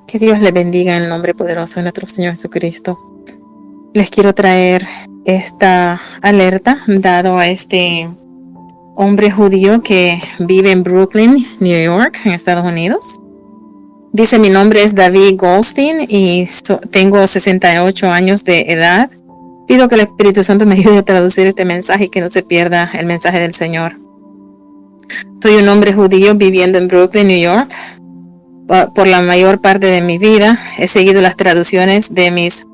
Que Dios les bendiga en el nombre poderoso de nuestro Señor Jesucristo. Les quiero traer esta alerta dado a este hombre judío que vive en Brooklyn, New York, en Estados Unidos. Dice: mi nombre es David Goldstein y tengo 68 años de edad. Pido que el Espíritu Santo me ayude a traducir este mensaje y que no se pierda el mensaje del Señor. Soy un hombre judío viviendo en Brooklyn, New York. Por la mayor parte de mi vida he seguido las traducciones de mis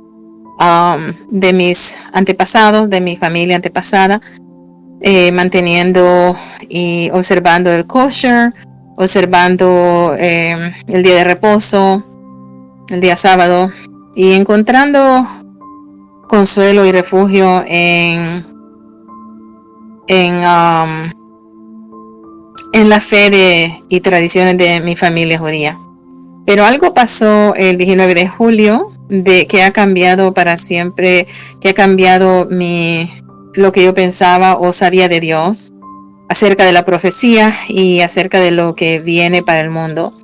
antepasados, de mi familia antepasada, manteniendo y observando el kosher, observando el día de reposo, el día sábado, y encontrando consuelo y refugio en la fe y tradiciones de mi familia judía. Pero algo pasó el 19 de julio que ha cambiado para siempre, que ha cambiado lo que yo pensaba o sabía de Dios acerca de la profecía y acerca de lo que viene para el mundo.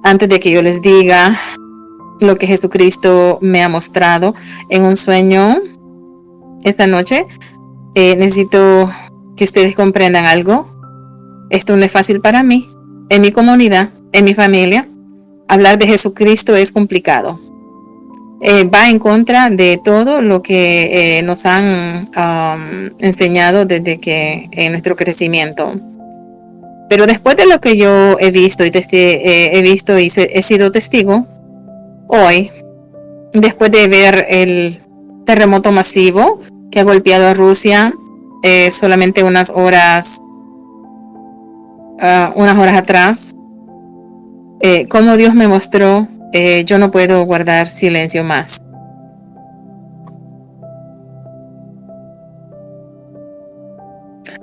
Antes de que yo les diga lo que Jesucristo me ha mostrado en un sueño esta noche, necesito que ustedes comprendan algo. Esto no es fácil para mí, en mi comunidad, en mi familia. Hablar de Jesucristo es complicado. Va en contra de todo lo que nos han enseñado desde que en nuestro crecimiento. Pero después de lo que yo he visto y he sido testigo hoy, después de ver el terremoto masivo que ha golpeado a Rusia solamente unas horas atrás, como Dios me mostró, yo no puedo guardar silencio más.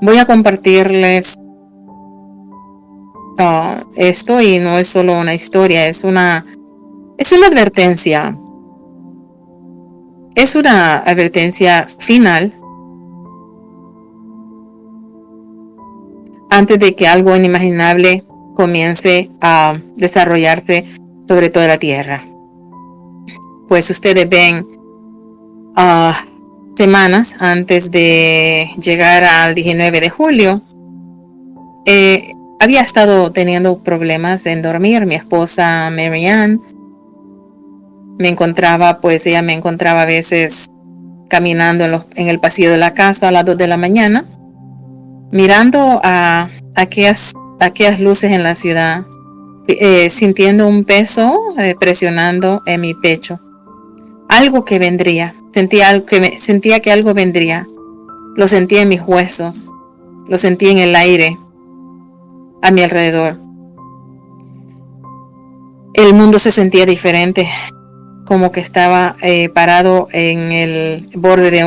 Voy a compartirles esto, y no es solo una historia, es una advertencia. Es una advertencia final antes de que algo inimaginable comience a desarrollarse sobre toda la tierra. Pues ustedes ven, semanas antes de llegar al 19 de julio, había estado teniendo problemas en dormir. Mi esposa Marianne ella me encontraba a veces caminando en el pasillo de la casa a las 2 de la mañana, mirando a aquellas luces en la ciudad, sintiendo un peso presionando en mi pecho. Algo que vendría. Sentía que algo vendría. Lo sentía en mis huesos. Lo sentía en el aire a mi alrededor. El mundo se sentía diferente, como que estaba parado en el borde de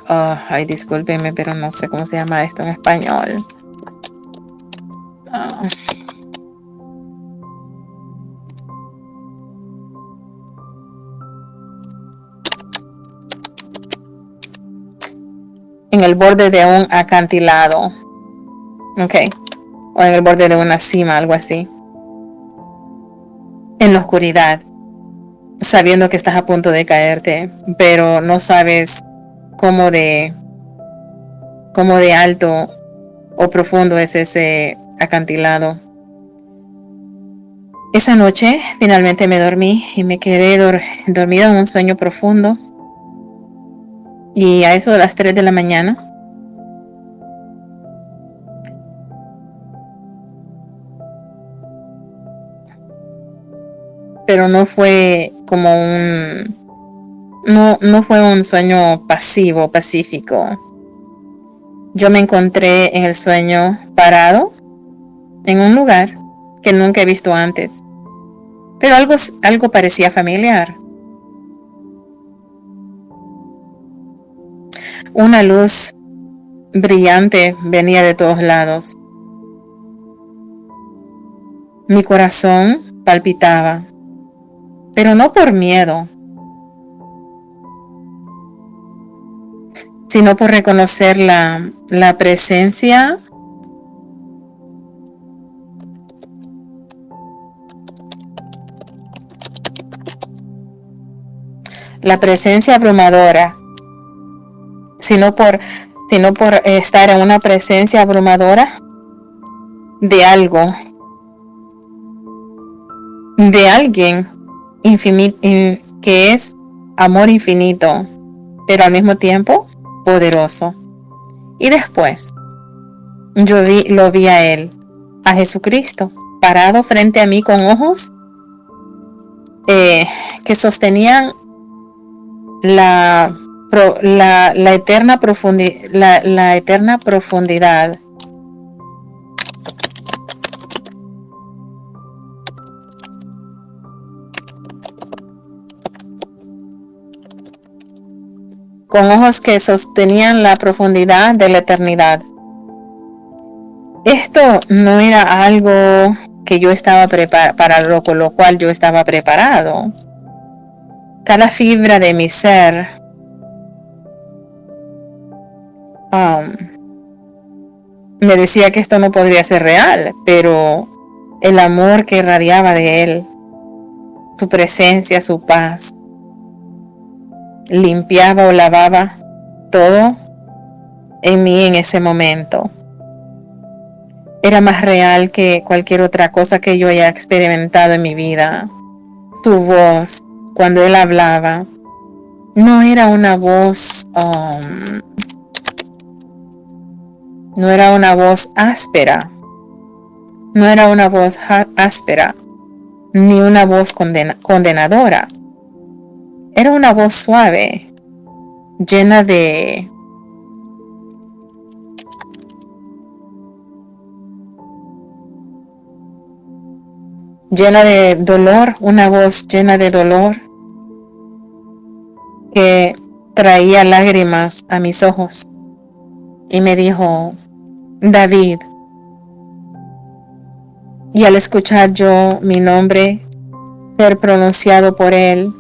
ay, discúlpenme, pero no sé cómo se llama esto en español. En el borde de un acantilado, okay, o en el borde de una cima, algo así, en la oscuridad, sabiendo que estás a punto de caerte, pero no sabes cómo de alto o profundo es ese acantilado. Esa noche finalmente me dormí y me quedé dormida en un sueño profundo, y a eso de las 3 de la mañana pero no fue como no fue un sueño pacífico. Yo me encontré en el sueño parado en un lugar que nunca he visto antes, pero algo parecía familiar. Una luz brillante venía de todos lados. Mi corazón palpitaba, pero no por miedo, sino por reconocer la presencia la presencia abrumadora, sino por estar en una presencia abrumadora de algo, de alguien que es amor infinito, pero al mismo tiempo poderoso. Y después lo vi a él, a Jesucristo, parado frente a mí con ojos que sostenían la eterna profundidad. Con ojos que sostenían la profundidad de la eternidad. Esto no era algo que yo estaba para lo cual yo estaba preparado. Cada fibra de mi ser me decía que esto no podría ser real, pero el amor que irradiaba de él, su presencia, su paz, limpiaba o lavaba todo en mí en ese momento. Era más real que cualquier otra cosa que yo haya experimentado en mi vida. Su voz, cuando él hablaba, no era una voz no era una voz áspera, no era una voz áspera, ni una voz condenadora. Era una voz suave, llena de dolor, una voz llena de dolor que traía lágrimas a mis ojos y me dijo, David. Y al escuchar yo mi nombre ser pronunciado por él,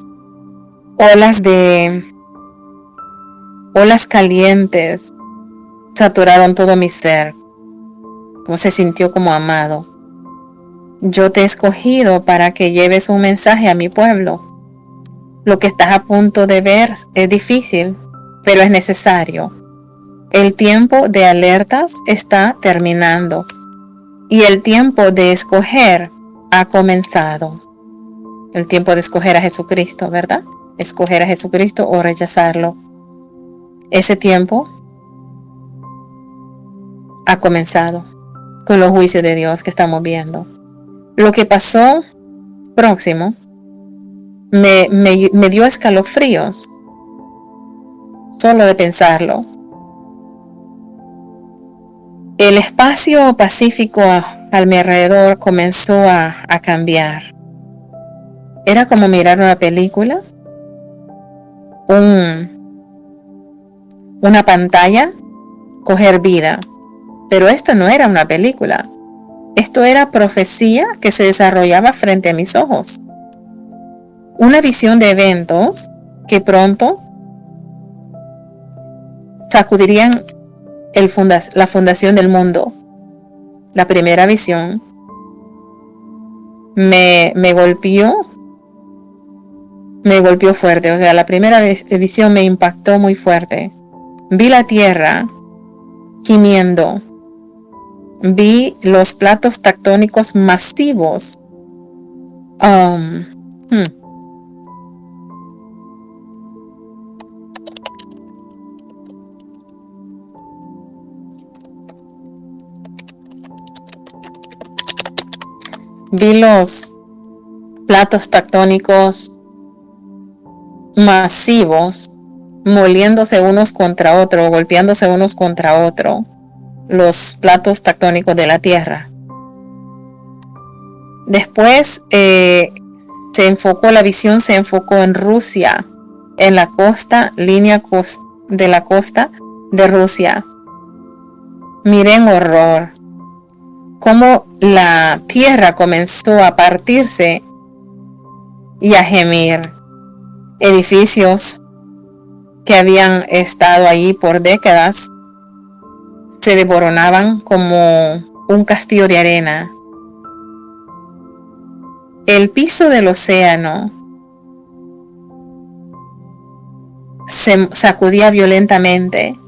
olas calientes saturaron todo mi ser, como se sintió como amado. Yo te he escogido para que lleves un mensaje a mi pueblo. Lo que estás a punto de ver es difícil, pero es necesario. El tiempo de alertas está terminando y el tiempo de escoger ha comenzado. El tiempo de escoger a Jesucristo, ¿verdad? Escoger a Jesucristo o rechazarlo. Ese tiempo ha comenzado con los juicios de Dios que estamos viendo. Lo que pasó próximo me dio escalofríos solo de pensarlo. El espacio pacífico a mi alrededor comenzó a cambiar. Era como mirar una película, una pantalla, coger vida. Pero esto no era una película. Esto era profecía que se desarrollaba frente a mis ojos. Una visión de eventos que pronto sacudirían la fundación del mundo. La primera visión me golpeó fuerte. O sea, la primera visión me impactó muy fuerte. Vi la tierra gimiendo. Vi los platos tectónicos masivos. Vi los platos tectónicos masivos moliéndose unos contra otros, golpeándose unos contra otros, los platos tectónicos de la Tierra. Después la visión se enfocó en Rusia, en la línea de la costa de Rusia. Miré en horror cómo la tierra comenzó a partirse y a gemir. Edificios que habían estado allí por décadas se desmoronaban como un castillo de arena. El piso del océano se sacudía violentamente,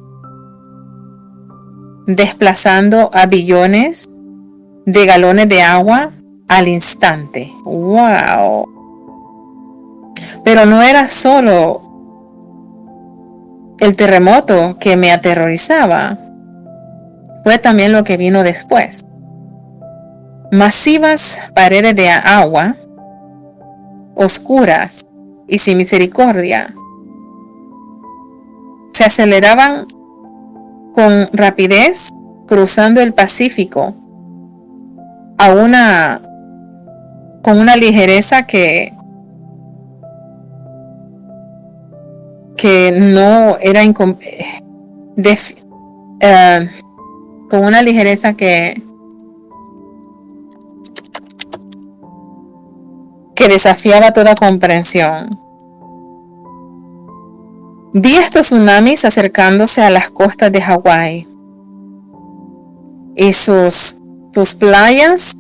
desplazando a billones de galones de agua al instante. ¡Wow! Pero no era solo el terremoto que me aterrorizaba, fue también lo que vino después. Masivas paredes de agua, oscuras y sin misericordia, se aceleraban con rapidez cruzando el Pacífico con una ligereza que no era con una ligereza que desafiaba toda comprensión. Vi estos tsunamis acercándose a las costas de Hawái y sus playas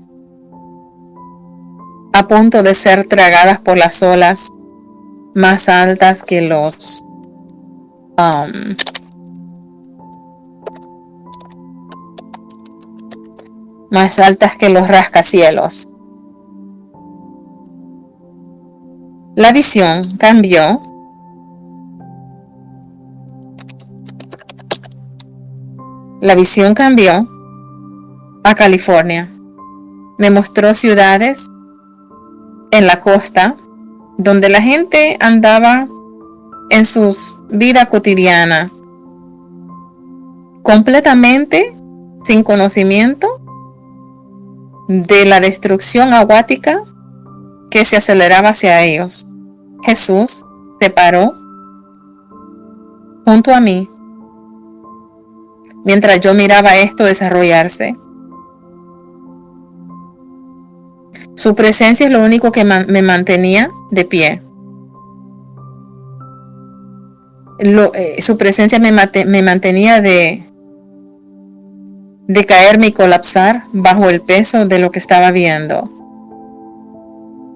a punto de ser tragadas por las olas más altas que los rascacielos. La visión cambió a California. Me mostró ciudades en la costa donde la gente andaba en su vida cotidiana, completamente sin conocimiento de la destrucción acuática que se aceleraba hacia ellos. Jesús se paró junto a mí mientras yo miraba esto desarrollarse. Su presencia es lo único que me mantenía de pie. Su presencia me mantenía de caerme y colapsar bajo el peso de lo que estaba viendo.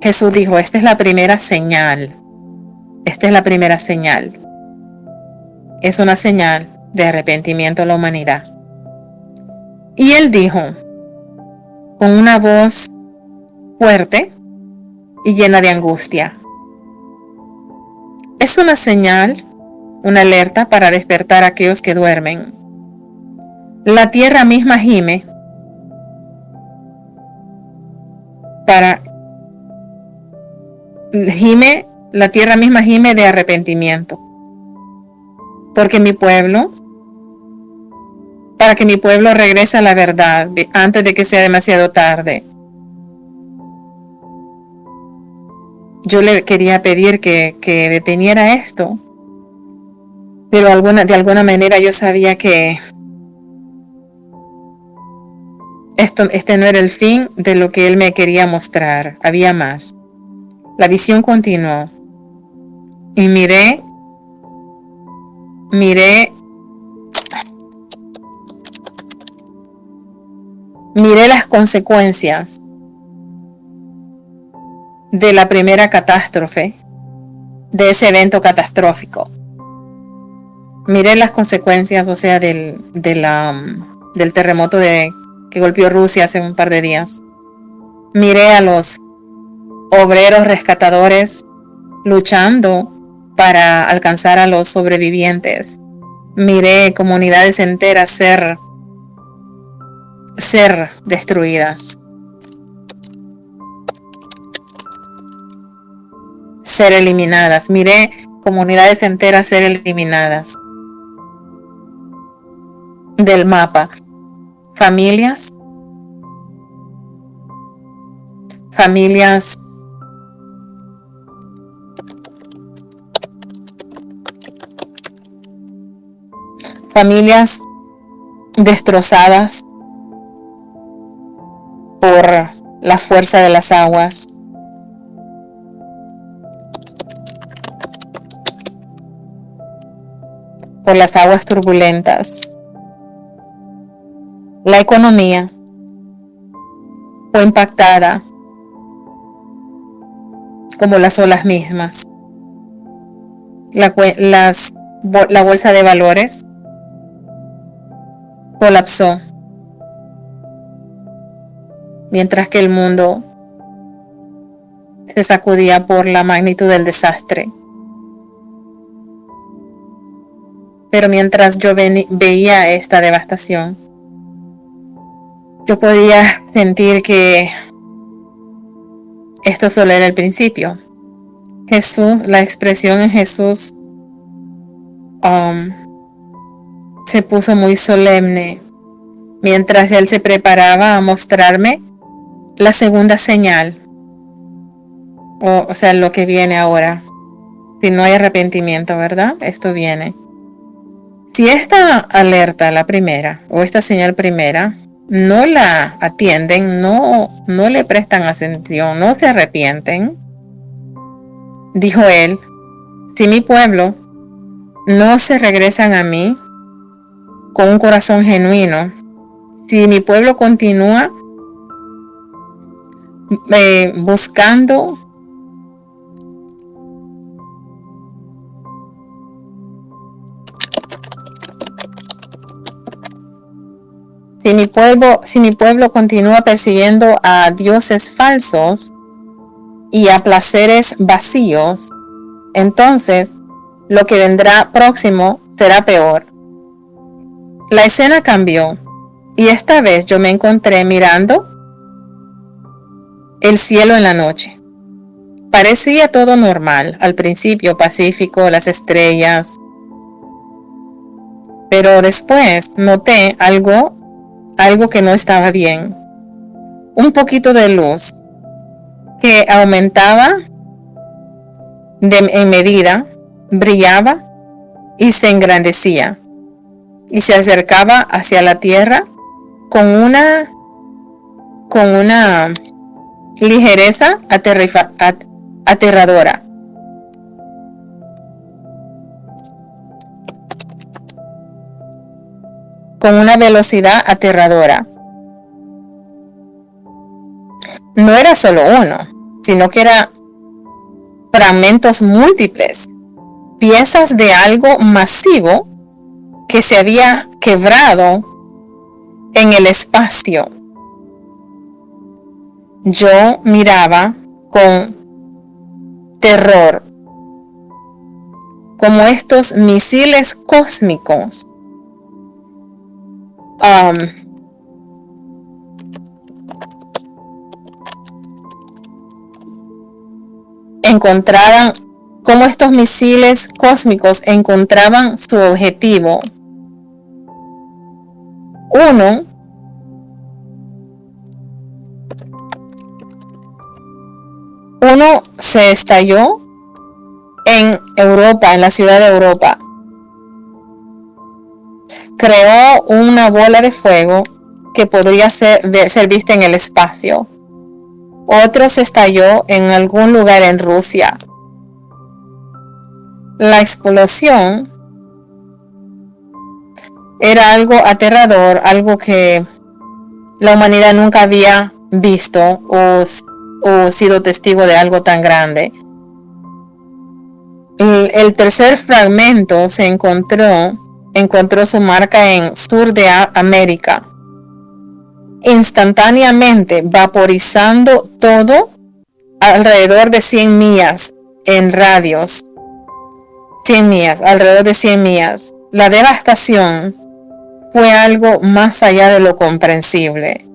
Jesús dijo, esta es la primera señal. Esta es la primera señal. Es una señal de arrepentimiento a la humanidad. Y él dijo, con una voz fuerte y llena de angustia, es una señal, una alerta para despertar a aquellos que duermen. La tierra misma gime la tierra misma gime de arrepentimiento. Para que mi pueblo regrese a la verdad antes de que sea demasiado tarde. Yo le quería pedir que deteniera esto, pero de alguna manera yo sabía que este no era el fin de lo que él me quería mostrar. Había más. La visión continuó y miré las consecuencias de la primera catástrofe, de ese evento catastrófico. Miré las consecuencias, o sea, del terremoto que golpeó Rusia hace un par de días. Miré a los obreros rescatadores luchando para alcanzar a los sobrevivientes. Miré comunidades enteras ser destruidas, ser eliminadas. Miré comunidades enteras ser eliminadas del mapa. Familias destrozadas por la fuerza de las aguas. Por las aguas turbulentas. La economía fue impactada como las olas mismas. Las la bolsa de valores colapsó, mientras que el mundo se sacudía por la magnitud del desastre. Pero mientras yo veía esta devastación, yo podía sentir que esto solo era el principio. Jesús, la expresión en Jesús se puso muy solemne mientras él se preparaba a mostrarme la segunda señal, o sea, lo que viene ahora. Si no hay arrepentimiento, ¿verdad? Esto viene. Si esta alerta, la primera, o esta señal primera, no la atienden, no le prestan atención, no se arrepienten, dijo él, si mi pueblo no se regresan a mí con un corazón genuino, si mi pueblo continúa buscando si mi pueblo continúa persiguiendo a dioses falsos y a placeres vacíos, entonces lo que vendrá próximo será peor. La escena cambió y esta vez yo me encontré mirando el cielo en la noche. Parecía todo normal, al principio pacífico, las estrellas, pero después noté algo que no estaba bien. Un poquito de luz que aumentaba en medida, brillaba y se engrandecía y se acercaba hacia la tierra con una ligereza aterradora. Con una velocidad aterradora. No era solo uno, sino que eran fragmentos múltiples, piezas de algo masivo que se había quebrado en el espacio. Yo miraba con terror como estos misiles cósmicos encontraban su objetivo. Uno se estalló en Europa, en la ciudad de Europa. Creó una bola de fuego que podría ser vista en el espacio. Otro se estalló en algún lugar en Rusia. La explosión era algo aterrador, algo que la humanidad nunca había visto o sido testigo de algo tan grande. El tercer fragmento se encontró su marca en sur de América, instantáneamente vaporizando todo alrededor de 100 millas en radios. 100 millas, alrededor de 100 millas. La devastación fue algo más allá de lo comprensible.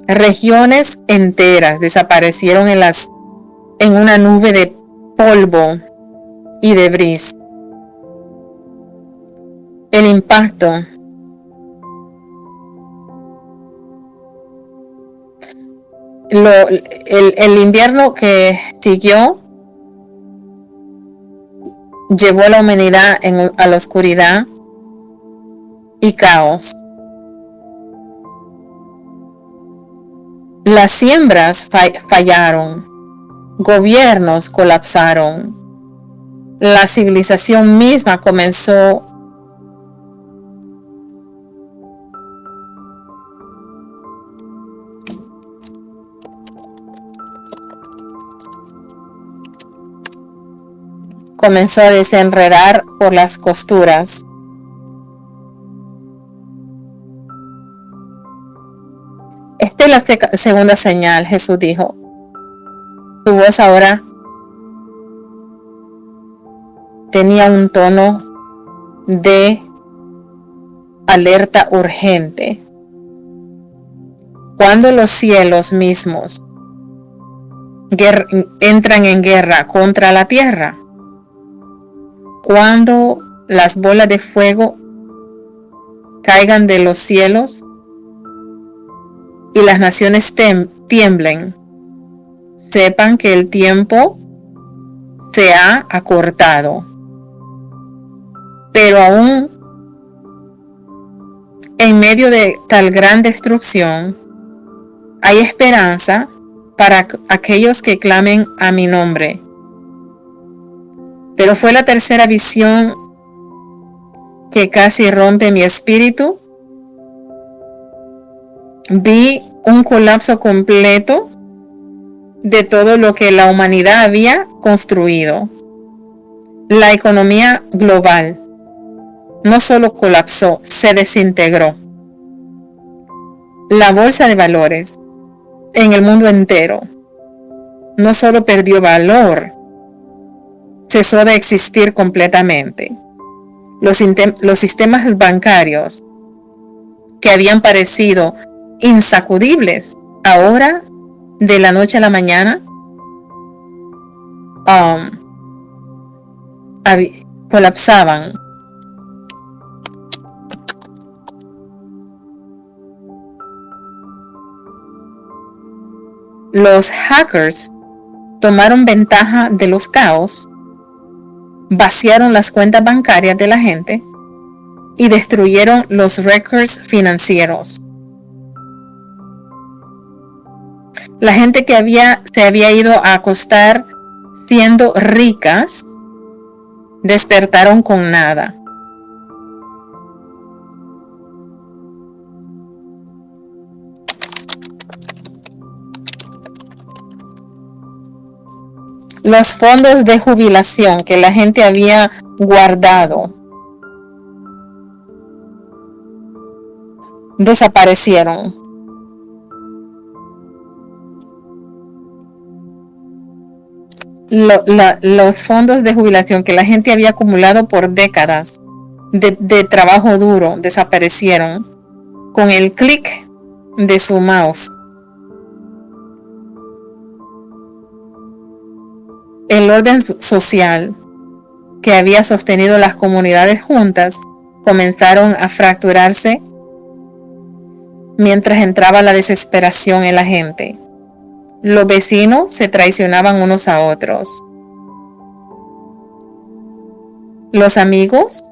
Regiones enteras desaparecieron en una nube de polvo y debris. El impacto el invierno que siguió llevó a la humanidad a la oscuridad y caos. Las siembras fallaron, gobiernos colapsaron, la civilización misma comenzó comenzó a desenredar por las costuras. Esta es la segunda señal, Jesús dijo. Su voz ahora tenía un tono de alerta urgente. Cuando los cielos mismos entran en guerra contra la tierra, cuando las bolas de fuego caigan de los cielos y las naciones tiemblen, sepan que el tiempo se ha acortado. Pero aún en medio de tal gran destrucción, hay esperanza para aquellos que clamen a mi nombre. Pero fue la tercera visión que casi rompe mi espíritu. Vi un colapso completo de todo lo que la humanidad había construido. La economía global no solo colapsó, se desintegró. La bolsa de valores en el mundo entero no solo perdió valor, cesó de existir completamente. Los sistemas bancarios que habían parecido insacudibles, ahora de la noche a la mañana colapsaban. Los hackers tomaron ventaja de los caos, vaciaron las cuentas bancarias de la gente y destruyeron los récords financieros. La gente que se había ido a acostar siendo ricas, despertaron con nada. Los fondos de jubilación que la gente había guardado desaparecieron. Los fondos de jubilación que la gente había acumulado por décadas de trabajo duro desaparecieron con el clic de su mouse. El orden social que había sostenido las comunidades juntas comenzaron a fracturarse mientras entraba la desesperación en la gente. Los vecinos se traicionaban unos a otros. Los amigos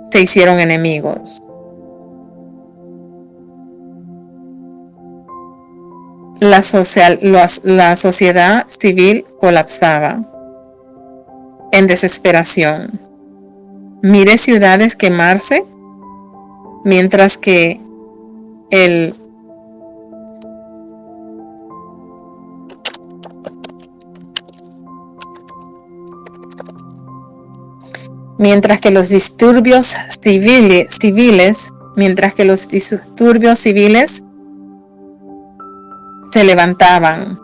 se hicieron enemigos. La sociedad civil colapsaba en desesperación. Miré ciudades quemarse mientras que los disturbios civiles se levantaban,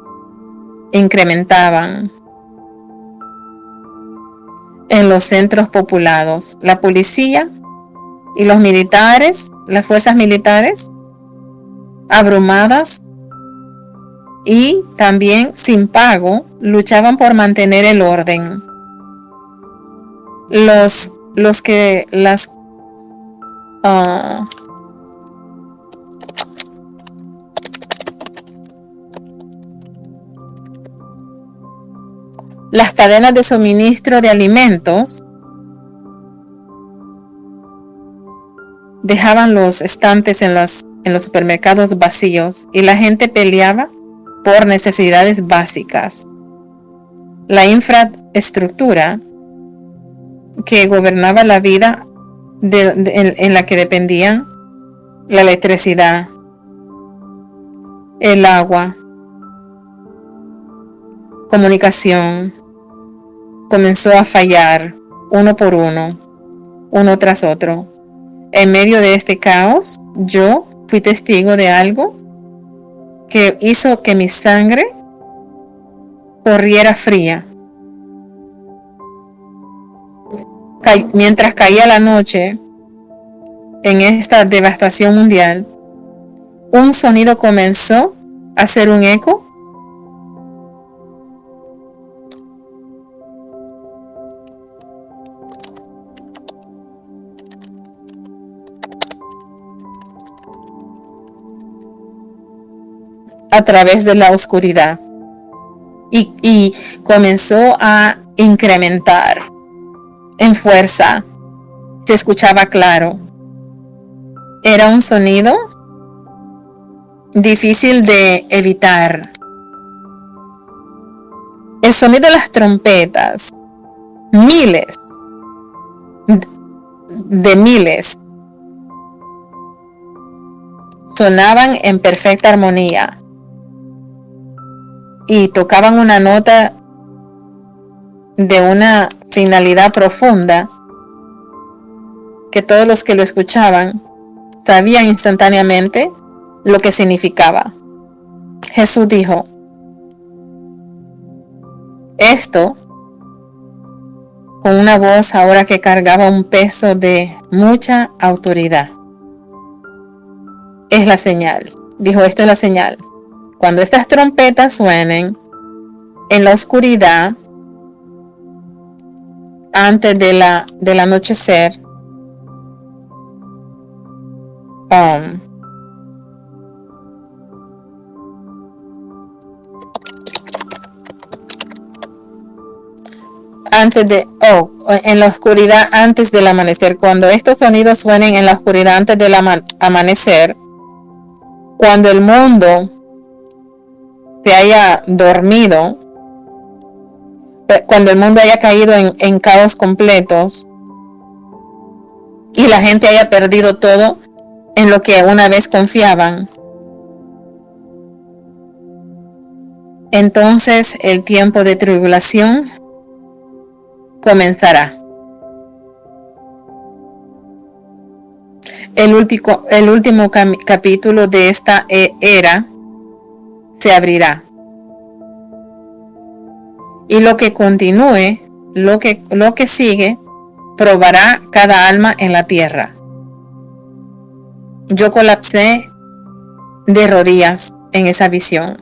incrementaban en los centros poblados. La policía y los militares, las fuerzas militares, abrumadas y también sin pago, luchaban por mantener el orden. Las cadenas de suministro de alimentos dejaban los estantes en los supermercados vacíos y la gente peleaba por necesidades básicas. La infraestructura que gobernaba la vida en la que dependían la electricidad, el agua, comunicación, comenzó a fallar uno por uno, uno tras otro. En medio de este caos, yo fui testigo de algo que hizo que mi sangre corriera fría. Mientras caía la noche, en esta devastación mundial, un sonido comenzó a hacer un eco a través de la oscuridad y comenzó a incrementar en fuerza. Se escuchaba claro. Era un sonido difícil de evitar. El sonido de las trompetas, miles de miles, sonaban en perfecta armonía y tocaban una nota de una finalidad profunda que todos los que lo escuchaban sabían instantáneamente lo que significaba. Jesús dijo, esto, con una voz ahora que cargaba un peso de mucha autoridad, es la señal. Dijo, esto es la señal. Cuando estas trompetas suenen en la oscuridad, antes del anochecer, en la oscuridad antes del amanecer, cuando estos sonidos suenen en la oscuridad antes del amanecer, cuando el mundo se haya dormido, cuando el mundo haya caído en caos completos y la gente haya perdido todo en lo que una vez confiaban, entonces el tiempo de tribulación comenzará. El último capítulo de esta era se abrirá. Y lo que continúe, lo que sigue, probará cada alma en la tierra. Yo colapsé de rodillas en esa visión,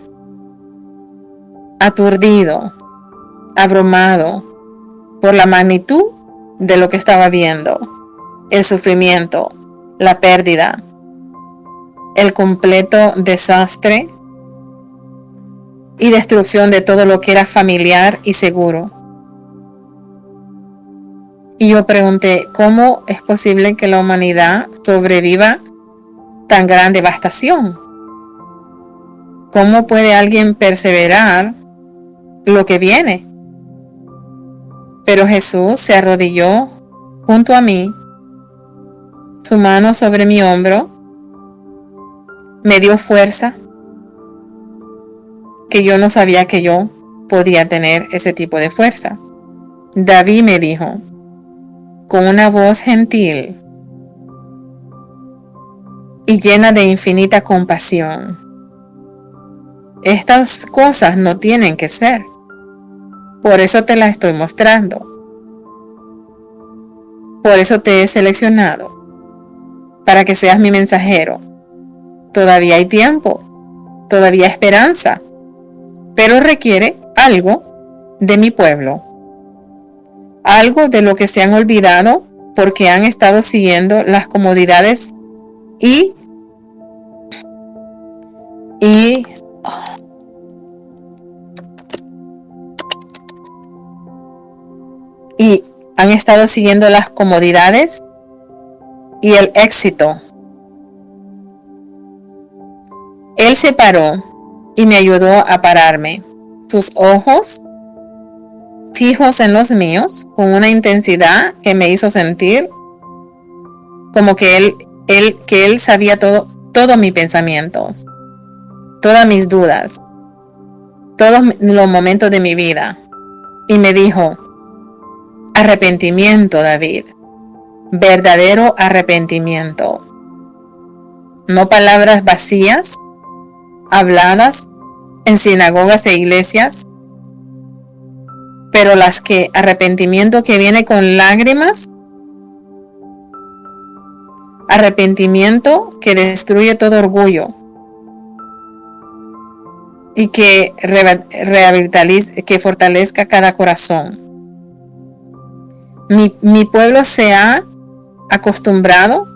aturdido, abrumado por la magnitud de lo que estaba viendo, el sufrimiento, la pérdida, el completo desastre y destrucción de todo lo que era familiar y seguro. Y yo pregunté, ¿cómo es posible que la humanidad sobreviva tan gran devastación? ¿Cómo puede alguien perseverar lo que viene? Pero Jesús se arrodilló junto a mí, su mano sobre mi hombro, me dio fuerza que yo no sabía que yo podía tener ese tipo de fuerza. David me dijo, con una voz gentil y llena de infinita compasión, estas cosas no tienen que ser. Por eso te las estoy mostrando. Por eso te he seleccionado, para que seas mi mensajero. Todavía hay tiempo, todavía hay esperanza, pero requiere algo de mi pueblo. Algo de lo que se han olvidado porque han estado siguiendo las comodidades y han estado siguiendo las comodidades y el éxito. Él se paró y me ayudó a pararme. Sus ojos fijos en los míos, con una intensidad que me hizo sentir como que él sabía todos mis pensamientos, todas mis dudas, todos los momentos de mi vida. Y me dijo, arrepentimiento, David. Verdadero arrepentimiento. No palabras vacías, habladas en sinagogas e iglesias, pero arrepentimiento que viene con lágrimas, arrepentimiento que destruye todo orgullo y que que fortalezca cada corazón. Mi pueblo se ha acostumbrado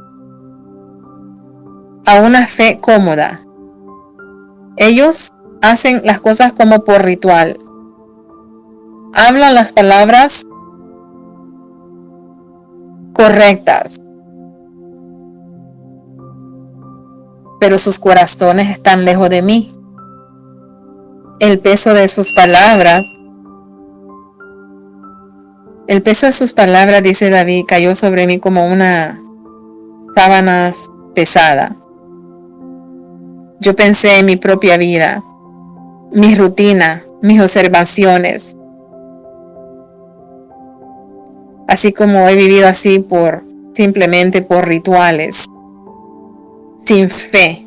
a una fe cómoda. Ellos hacen las cosas como por ritual. Hablan las palabras correctas, pero sus corazones están lejos de mí. El peso de sus palabras, dice David, cayó sobre mí como una sábana pesada. Yo pensé en mi propia vida, mi rutina, mis observaciones. Así como he vivido así simplemente por rituales, sin fe,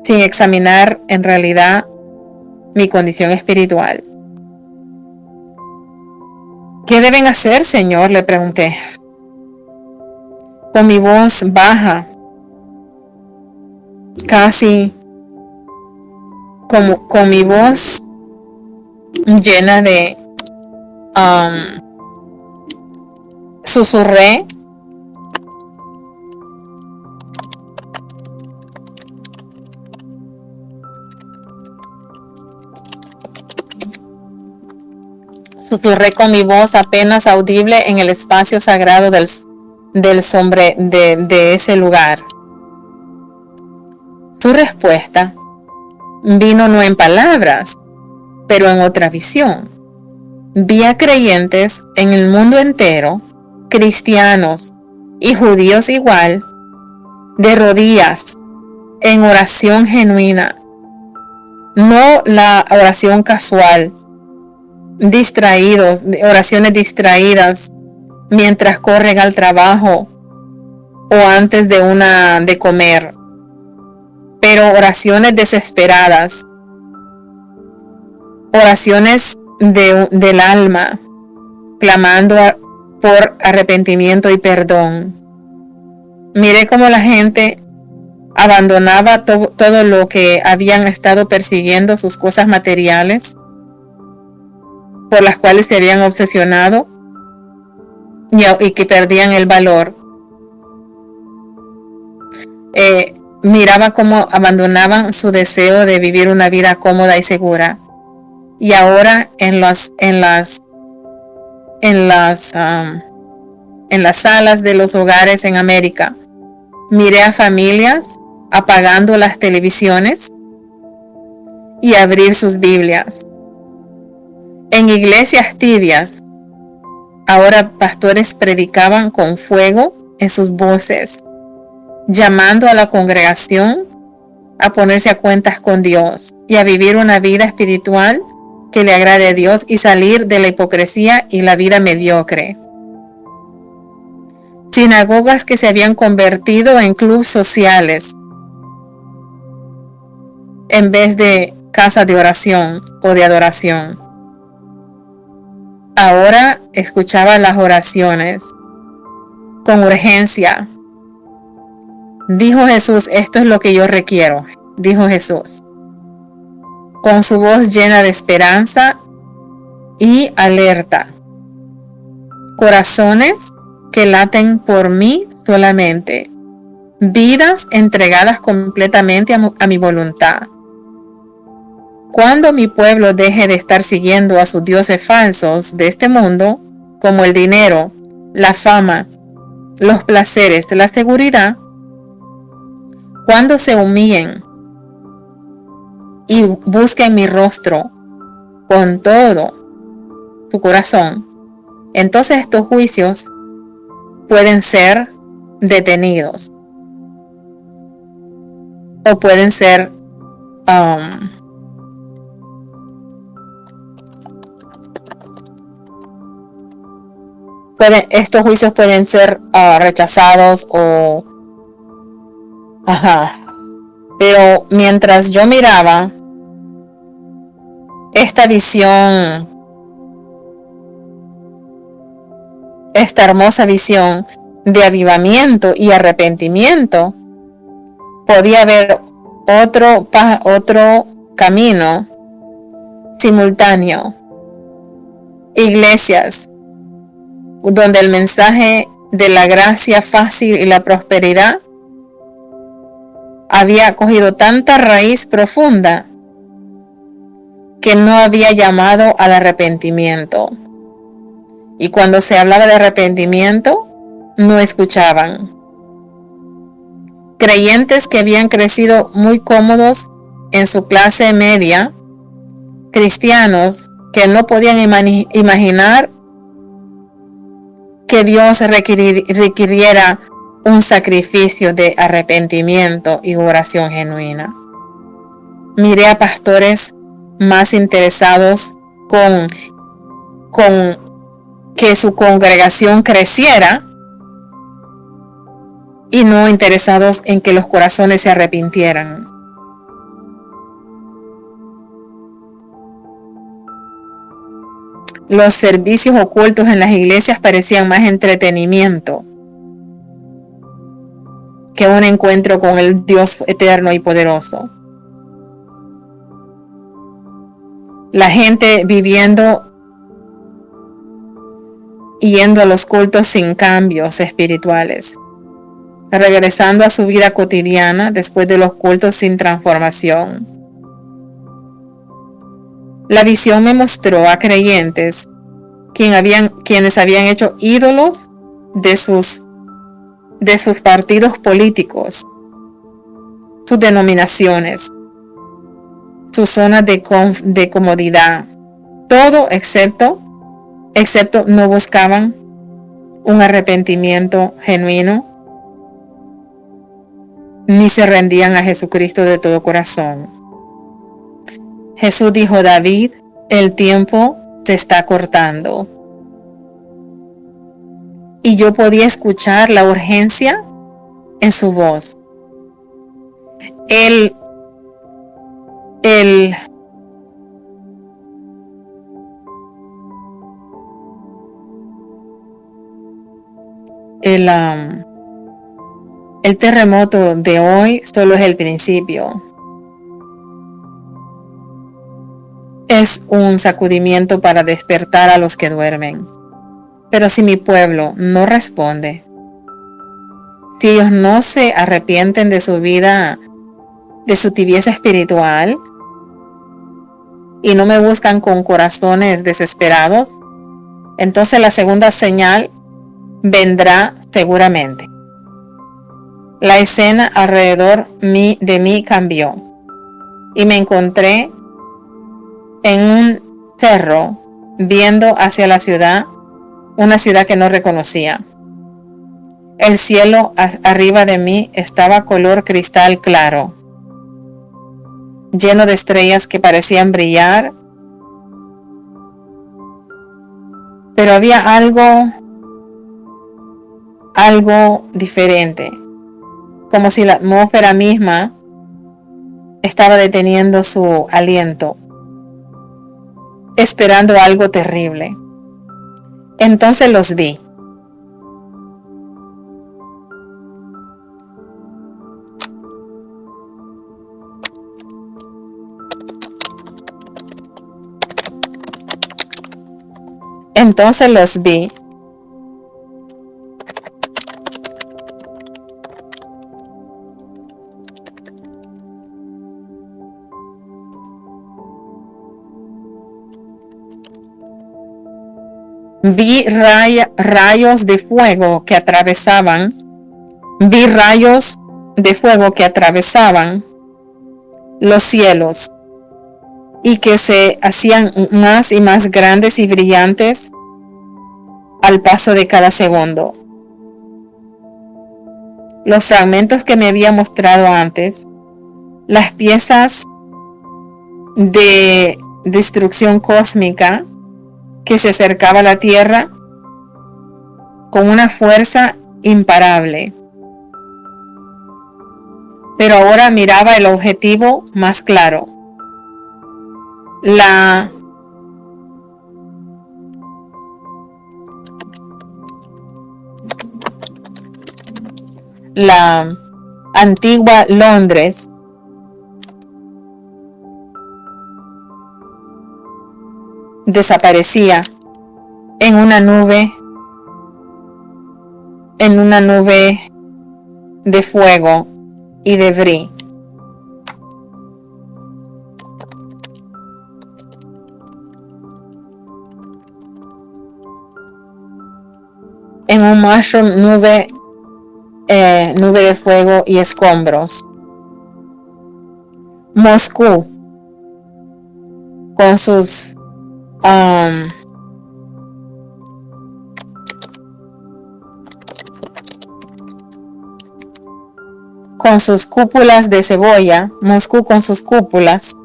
sin examinar en realidad mi condición espiritual. ¿Qué deben hacer, Señor?, le pregunté. Con mi voz baja, casi como con mi voz llena de susurré. Susurré con mi voz apenas audible en el espacio sagrado de ese lugar. Su respuesta vino no en palabras, pero en otra visión. Vi a creyentes en el mundo entero, cristianos y judíos igual, de rodillas, en oración genuina, no la oración casual, oraciones distraídas mientras corren al trabajo o antes de comer, pero oraciones desesperadas, oraciones del alma, clamando por arrepentimiento y perdón. Miré cómo la gente abandonaba todo lo que habían estado persiguiendo, sus cosas materiales, por las cuales se habían obsesionado y que perdían el valor. Miraba cómo abandonaban su deseo de vivir una vida cómoda y segura. Y ahora en las salas de los hogares en América, miré a familias apagando las televisiones y abrir sus Biblias. En iglesias tibias, ahora pastores predicaban con fuego en sus voces, llamando a la congregación a ponerse a cuentas con Dios y a vivir una vida espiritual que le agrade a Dios y salir de la hipocresía y la vida mediocre. Sinagogas que se habían convertido en clubes sociales en vez de casas de oración o de adoración. Ahora escuchaba las oraciones con urgencia. Dijo Jesús, esto es lo que yo requiero, dijo Jesús, con su voz llena de esperanza y alerta. Corazones que laten por mí solamente, vidas entregadas completamente a mi voluntad. Cuando mi pueblo deje de estar siguiendo a sus dioses falsos de este mundo, como el dinero, la fama, los placeres, la seguridad, cuando se humillen y busquen mi rostro con todo su corazón, entonces estos juicios pueden ser detenidos o pueden ser estos juicios pueden ser rechazados ajá. Pero mientras yo miraba esta visión, esta hermosa visión de avivamiento y arrepentimiento, podía ver otro camino simultáneo. Iglesias donde el mensaje de la gracia fácil y la prosperidad había cogido tanta raíz profunda que no había llamado al arrepentimiento. Y cuando se hablaba de arrepentimiento, no escuchaban. Creyentes que habían crecido muy cómodos en su clase media, cristianos que no podían imaginar que Dios requiriera un sacrificio de arrepentimiento y oración genuina. Miré a pastores más interesados con que su congregación creciera y no interesados en que los corazones se arrepintieran. Los servicios ocultos en las iglesias parecían más entretenimiento que un encuentro con el Dios eterno y poderoso. La gente viviendo y yendo a los cultos sin cambios espirituales, regresando a su vida cotidiana después de los cultos sin transformación. La visión me mostró a creyentes quienes habían hecho ídolos de sus partidos políticos, sus denominaciones, sus zonas de comodidad, todo excepto no buscaban un arrepentimiento genuino, ni se rendían a Jesucristo de todo corazón. Jesús dijo: David, el tiempo se está cortando. Y yo podía escuchar la urgencia en su voz. El terremoto de hoy solo es el principio. Es un sacudimiento para despertar a los que duermen. Pero si mi pueblo no responde, si ellos no se arrepienten de su vida, de su tibieza espiritual, y no me buscan con corazones desesperados, entonces la segunda señal vendrá seguramente. La escena alrededor de mí cambió y me encontré en un cerro viendo hacia la ciudad, una ciudad que no reconocía. El cielo arriba de mí estaba color cristal claro, lleno de estrellas que parecían brillar, pero había algo diferente, como si la atmósfera misma estaba deteniendo su aliento, esperando algo terrible. Entonces los vi. Entonces los vi. Vi rayos de fuego que atravesaban. Vi rayos de fuego que atravesaban los cielos y que se hacían más y más grandes y brillantes al paso de cada segundo. Los fragmentos que me había mostrado antes, las piezas de destrucción cósmica que se acercaba a la tierra, con una fuerza imparable. Pero ahora miraba el objetivo más claro. La antigua Londres desaparecía en una nube de fuego y de brillo. En un mushroom nube de fuego y escombros. Moscú con sus cúpulas de cebolla, Moscú con sus cúpulas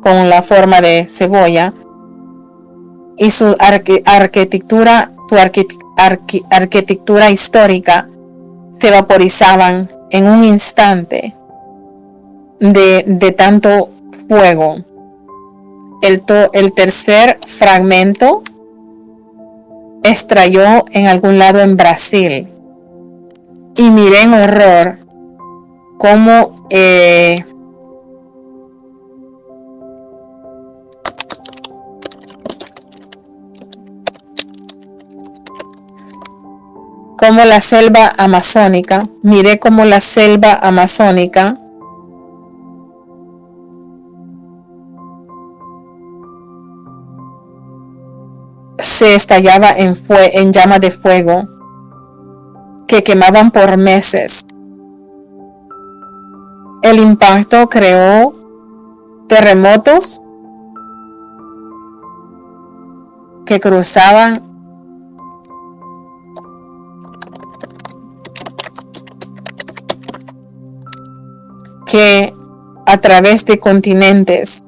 con la forma de cebolla y su arquitectura histórica se vaporizaban en un instante de tanto fuego. El tercer fragmento estalló en algún lado en Brasil y miré en horror cómo la selva amazónica, miré cómo la selva amazónica se estallaba en llamas de fuego que quemaban por meses. El impacto creó terremotos que cruzaban a través de continentes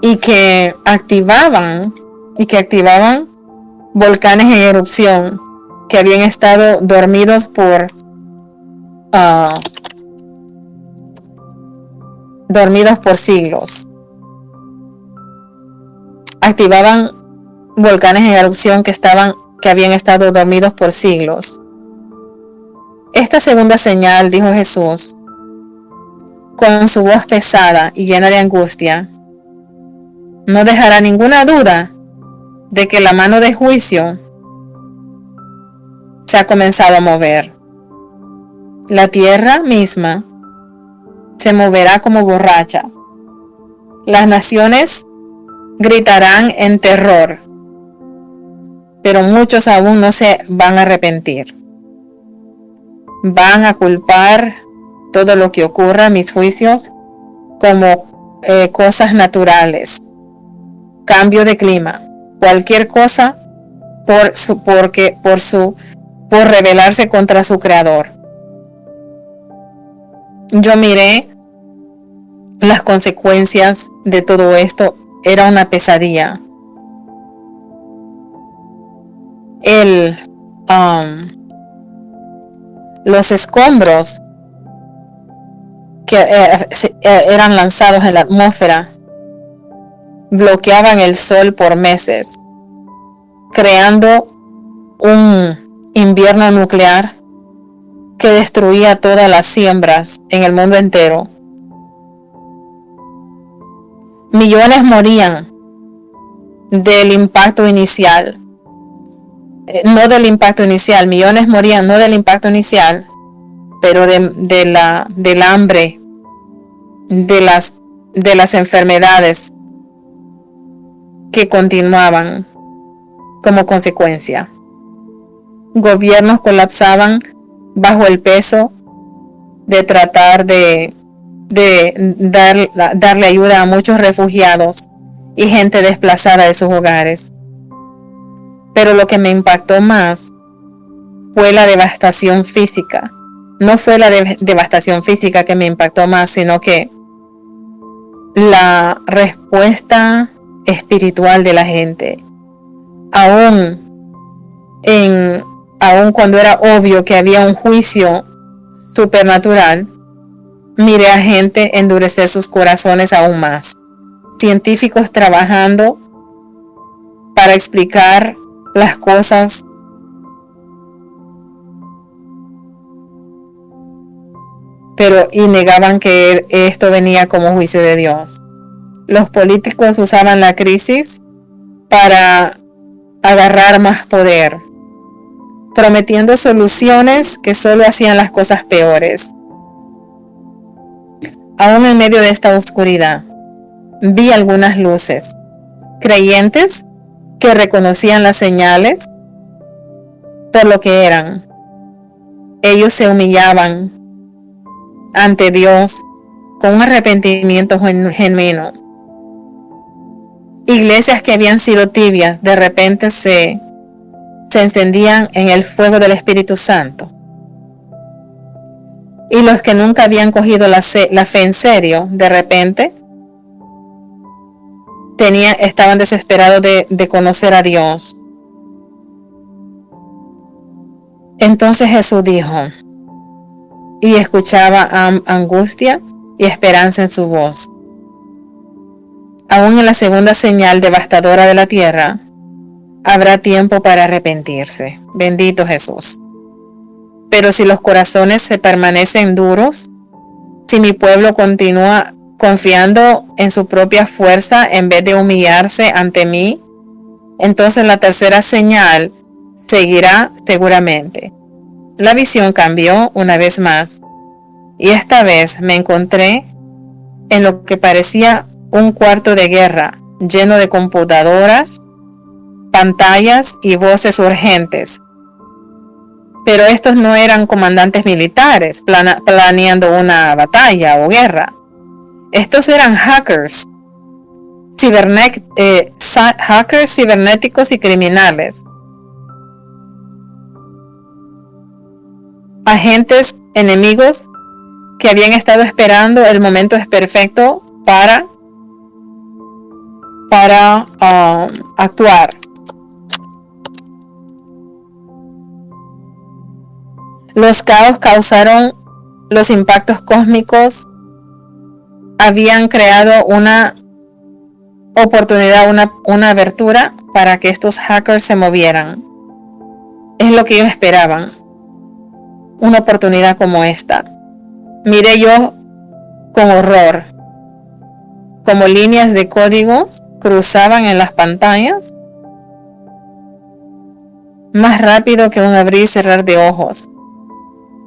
y que activaban volcanes en erupción que habían estado dormidos por siglos. Activaban volcanes en erupción que habían estado dormidos por siglos. Esta segunda señal, dijo Jesús, con su voz pesada y llena de angustia, no dejará ninguna duda de que la mano de juicio se ha comenzado a mover. La tierra misma se moverá como borracha. Las naciones gritarán en terror, pero muchos aún no se van a arrepentir. Van a culpar todo lo que ocurra, mis juicios, como cosas naturales, cambio de clima, cualquier cosa por rebelarse contra su creador. Yo miré las consecuencias de todo esto, era una pesadilla. Los escombros que eran lanzados en la atmósfera bloqueaban el sol por meses, creando un invierno nuclear que destruía todas las siembras en el mundo entero. Millones morían del impacto inicial. Millones morían no del impacto inicial, pero del hambre, de las enfermedades que continuaban como consecuencia. Gobiernos colapsaban bajo el peso de tratar de darle ayuda a muchos refugiados y gente desplazada de sus hogares. Pero lo que me impactó más fue la devastación física. No fue la devastación física que me impactó más, sino que la respuesta espiritual de la gente. Aún en, aun cuando era obvio que había un juicio supernatural, miré a gente endurecer sus corazones aún más. Científicos trabajando para explicar las cosas y negaban que esto venía como juicio de Dios. Los políticos usaban la crisis para agarrar más poder, prometiendo soluciones que solo hacían las cosas peores. Aún en medio de esta oscuridad, vi algunas luces, creyentes que reconocían las señales por lo que eran. Ellos se humillaban ante Dios con un arrepentimiento genuino. Iglesias que habían sido tibias de repente se encendían en el fuego del Espíritu Santo. Y los que nunca habían cogido la fe en serio, de repente estaban desesperados de conocer a Dios. Entonces Jesús dijo, y escuchaba angustia y esperanza en su voz. Aún en la segunda señal devastadora de la tierra, habrá tiempo para arrepentirse. Bendito Jesús. Pero si los corazones se permanecen duros, si mi pueblo continúa confiando en su propia fuerza en vez de humillarse ante mí, entonces la tercera señal seguirá seguramente. La visión cambió una vez más, y esta vez me encontré en lo que parecía un cuarto de guerra, lleno de computadoras, pantallas y voces urgentes. Pero estos no eran comandantes militares planeando una batalla o guerra. Estos eran hackers, hackers cibernéticos y criminales. Agentes enemigos que habían estado esperando el momento perfecto para actuar. Los caos causaron los impactos cósmicos, habían creado una oportunidad, una abertura para que estos hackers se movieran. Es lo que ellos esperaban, una oportunidad como esta. Miré yo con horror como líneas de códigos cruzaban en las pantallas más rápido que un abrir y cerrar de ojos.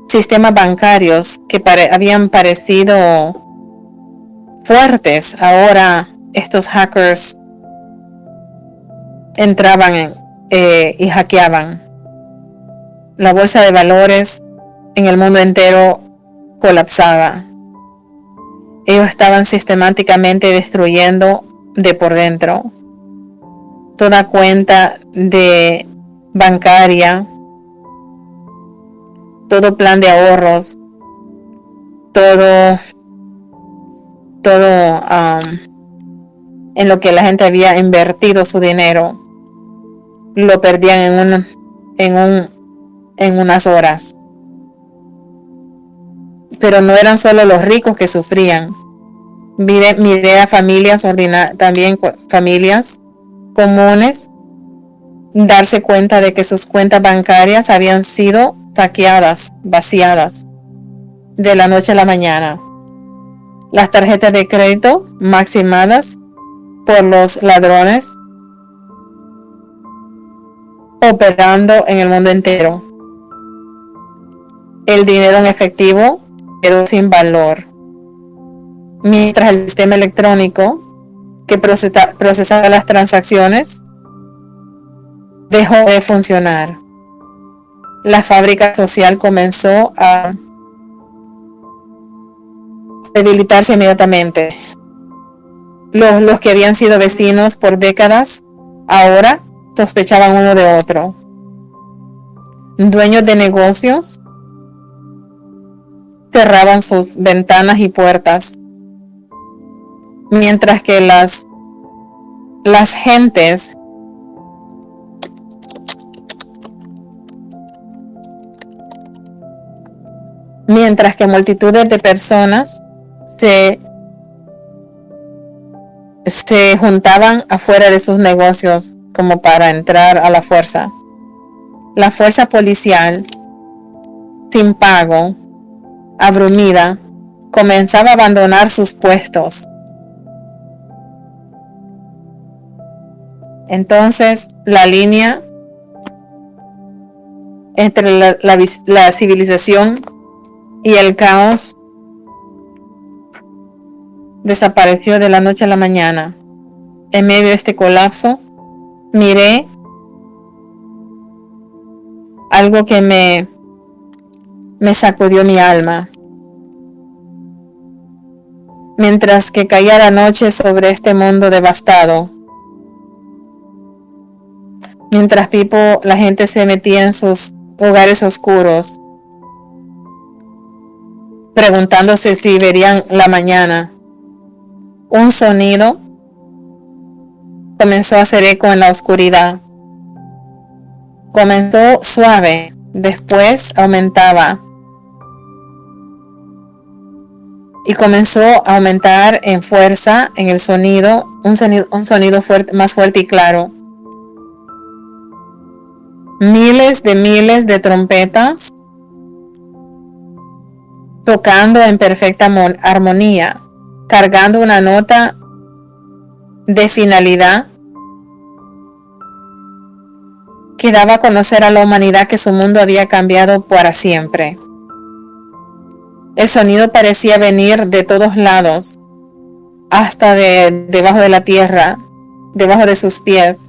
Sistemas bancarios que habían parecido fuertes, ahora estos hackers entraban y hackeaban. La bolsa de valores en el mundo entero colapsaba. Ellos estaban sistemáticamente destruyendo de por dentro toda cuenta de bancaria, todo plan de ahorros, todo en lo que la gente había invertido su dinero, lo perdían en unas horas. Pero no eran solo los ricos que sufrían. Miré a familias también familias comunes darse cuenta de que sus cuentas bancarias habían sido saqueadas, vaciadas de la noche a la mañana. Las tarjetas de crédito maximadas por los ladrones operando en el mundo entero. El dinero en efectivo quedó sin valor, mientras el sistema electrónico que procesaba las transacciones dejó de funcionar. La fábrica social comenzó a debilitarse inmediatamente. Los que habían sido vecinos por décadas ahora sospechaban uno de otro. Dueños de negocios cerraban sus ventanas y puertas, mientras que las gentes mientras que multitudes de personas se juntaban afuera de sus negocios como para entrar a la fuerza. La fuerza policial, sin pago, abrumida, comenzaba a abandonar sus puestos. Entonces, la línea entre la civilización y el caos desapareció de la noche a la mañana. En medio de este colapso, miré algo que me sacudió mi alma. Mientras que caía la noche sobre este mundo devastado, mientras la gente se metía en sus hogares oscuros, preguntándose si verían la mañana, un sonido comenzó a hacer eco en la oscuridad. Comenzó suave, después aumentaba y comenzó a aumentar en fuerza en el sonido, un sonido más fuerte y claro. Miles de trompetas tocando en perfecta armonía, cargando una nota de finalidad que daba a conocer a la humanidad que su mundo había cambiado para siempre. El sonido parecía venir de todos lados, hasta debajo de la tierra, debajo de sus pies,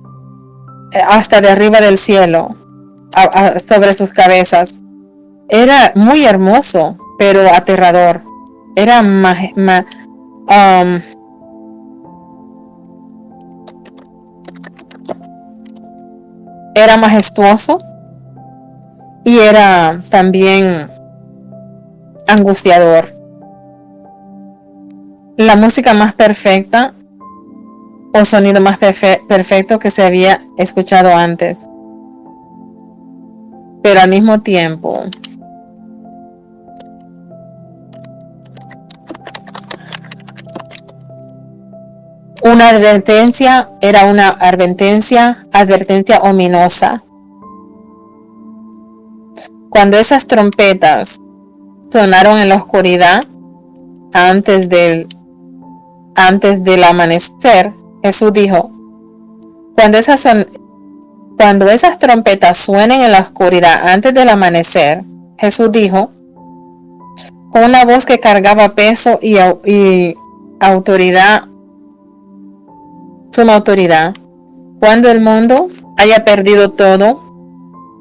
hasta de arriba del cielo, sobre sus cabezas. Era muy hermoso, pero aterrador. Era era majestuoso y era también angustiador. La música más perfecta o sonido más perfecto que se había escuchado antes. Pero al mismo tiempo una advertencia, era una advertencia ominosa. Cuando esas trompetas sonaron en la oscuridad antes del amanecer, Jesús dijo, cuando esas trompetas suenen en la oscuridad antes del amanecer, Jesús dijo, con una voz que cargaba peso y autoridad, suma autoridad, cuando el mundo haya perdido todo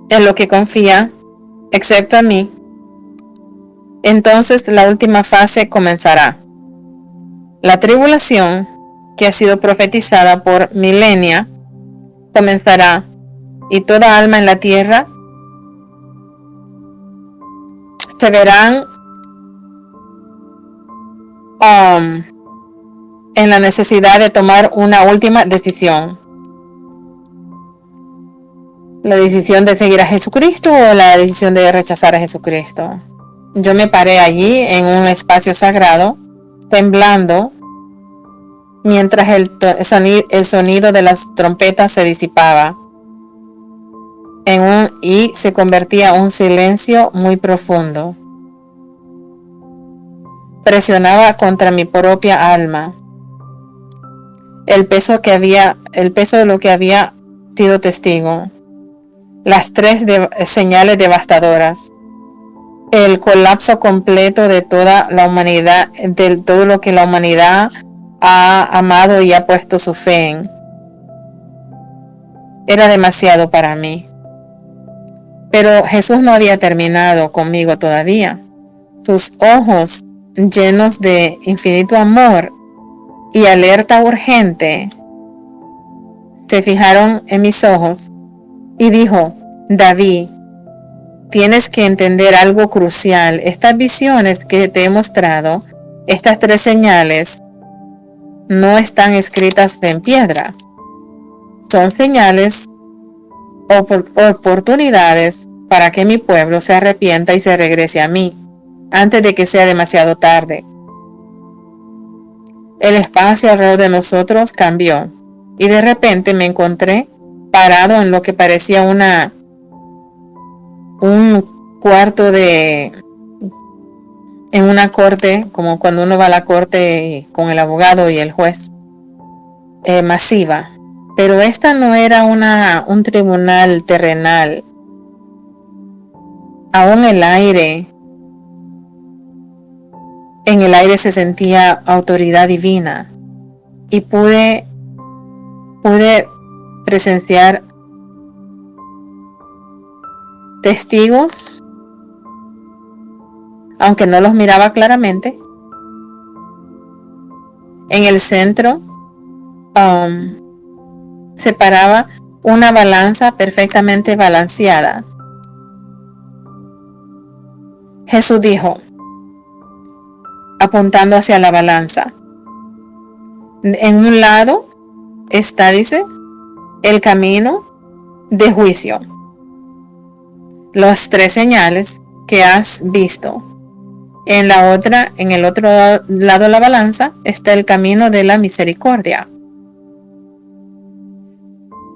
en lo que confía, excepto a mí, entonces la última fase comenzará. La tribulación, que ha sido profetizada por milenia, comenzará, y toda alma en la tierra se verán en la necesidad de tomar una última decisión. La decisión de seguir a Jesucristo o la decisión de rechazar a Jesucristo. Yo me paré allí en un espacio sagrado, temblando, mientras el sonido de las trompetas se disipaba y se convertía en un silencio muy profundo. Presionaba contra mi propia alma el peso de lo que había sido testigo. Las tres señales devastadoras. El colapso completo de toda la humanidad, de todo lo que la humanidad ha amado y ha puesto su fe en. Era demasiado para mí. Pero Jesús no había terminado conmigo todavía. Sus ojos, llenos de infinito amor y alerta urgente, se fijaron en mis ojos y dijo, David, tienes que entender algo crucial. Estas visiones que te he mostrado, estas tres señales, no están escritas en piedra. Son señales, oportunidades para que mi pueblo se arrepienta y se regrese a mí, antes de que sea demasiado tarde. El espacio alrededor de nosotros cambió y de repente me encontré parado en lo que parecía un cuarto en una corte, como cuando uno va a la corte con el abogado y el juez, masiva. Pero esta no era un tribunal terrenal. Aún en el aire se sentía autoridad divina y pude presenciar testigos, aunque no los miraba claramente. En el centro se paraba una balanza perfectamente balanceada. Jesús dijo, apuntando hacia la balanza, en un lado está, dice, el camino de juicio. Las 3 señales que has visto. En el otro lado de la balanza está el camino de la misericordia.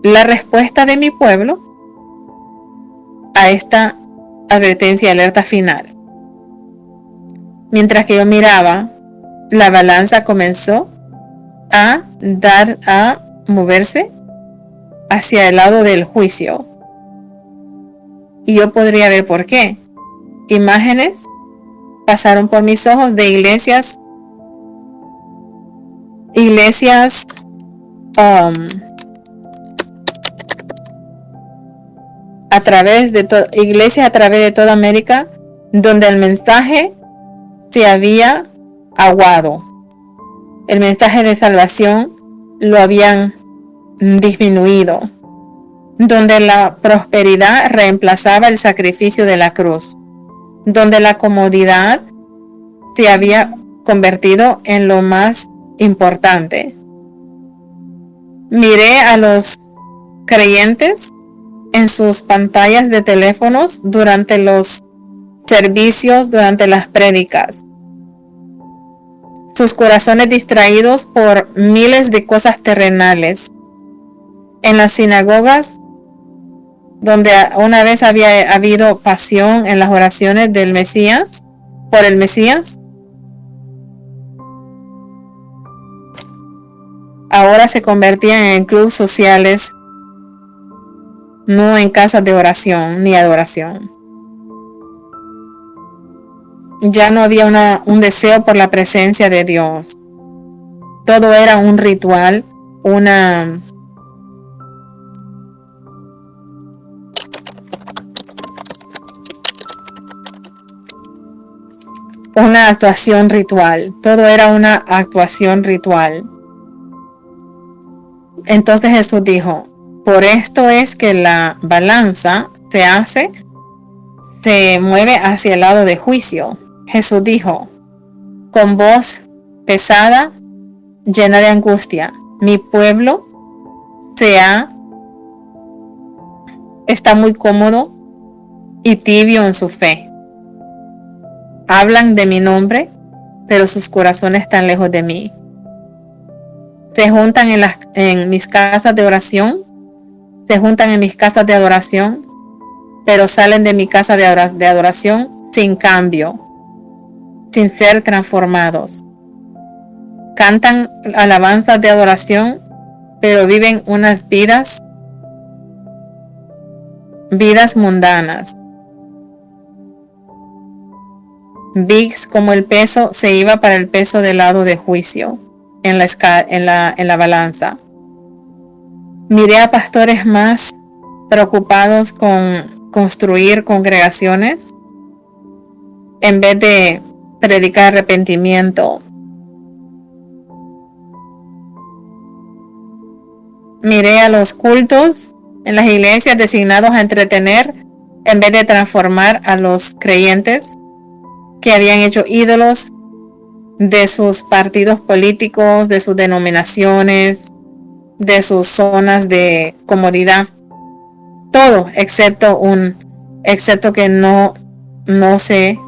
La respuesta de mi pueblo a esta advertencia y alerta final. Mientras que yo miraba, la balanza comenzó a moverse hacia el lado del juicio. Y yo podría ver por qué. Imágenes pasaron por mis ojos de iglesias a través de toda América, donde el mensaje se había aguado. El mensaje de salvación lo habían disminuido, donde la prosperidad reemplazaba el sacrificio de la cruz, donde la comodidad se había convertido en lo más importante. Miré a los creyentes en sus pantallas de teléfonos durante los servicios, durante las prédicas. Sus corazones distraídos por miles de cosas terrenales. En las sinagogas, donde una vez había habido pasión en las oraciones del Mesías, por el Mesías, ahora se convertían en clubes sociales, no en casas de oración ni adoración. Ya no había un deseo por la presencia de Dios. Todo era un ritual, una actuación ritual. Todo era una actuación ritual. Entonces Jesús dijo, por esto es que la balanza se mueve hacia el lado de juicio. Jesús dijo, con voz pesada, llena de angustia, mi pueblo está muy cómodo y tibio en su fe. Hablan de mi nombre, pero sus corazones están lejos de mí. Se juntan en mis casas de oración, se juntan en mis casas de adoración, pero salen de mi casa de adoración sin cambio, sin ser transformados. Cantan alabanzas de adoración, pero viven unas vidas mundanas. VIX, como el peso se iba para el peso del lado de juicio en la balanza. Miré a pastores más preocupados con construir congregaciones en vez de predicar arrepentimiento. Miré a los cultos en las iglesias designados a entretener en vez de transformar a los creyentes que habían hecho ídolos de sus partidos políticos, de sus denominaciones, de sus zonas de comodidad. Todo excepto que no se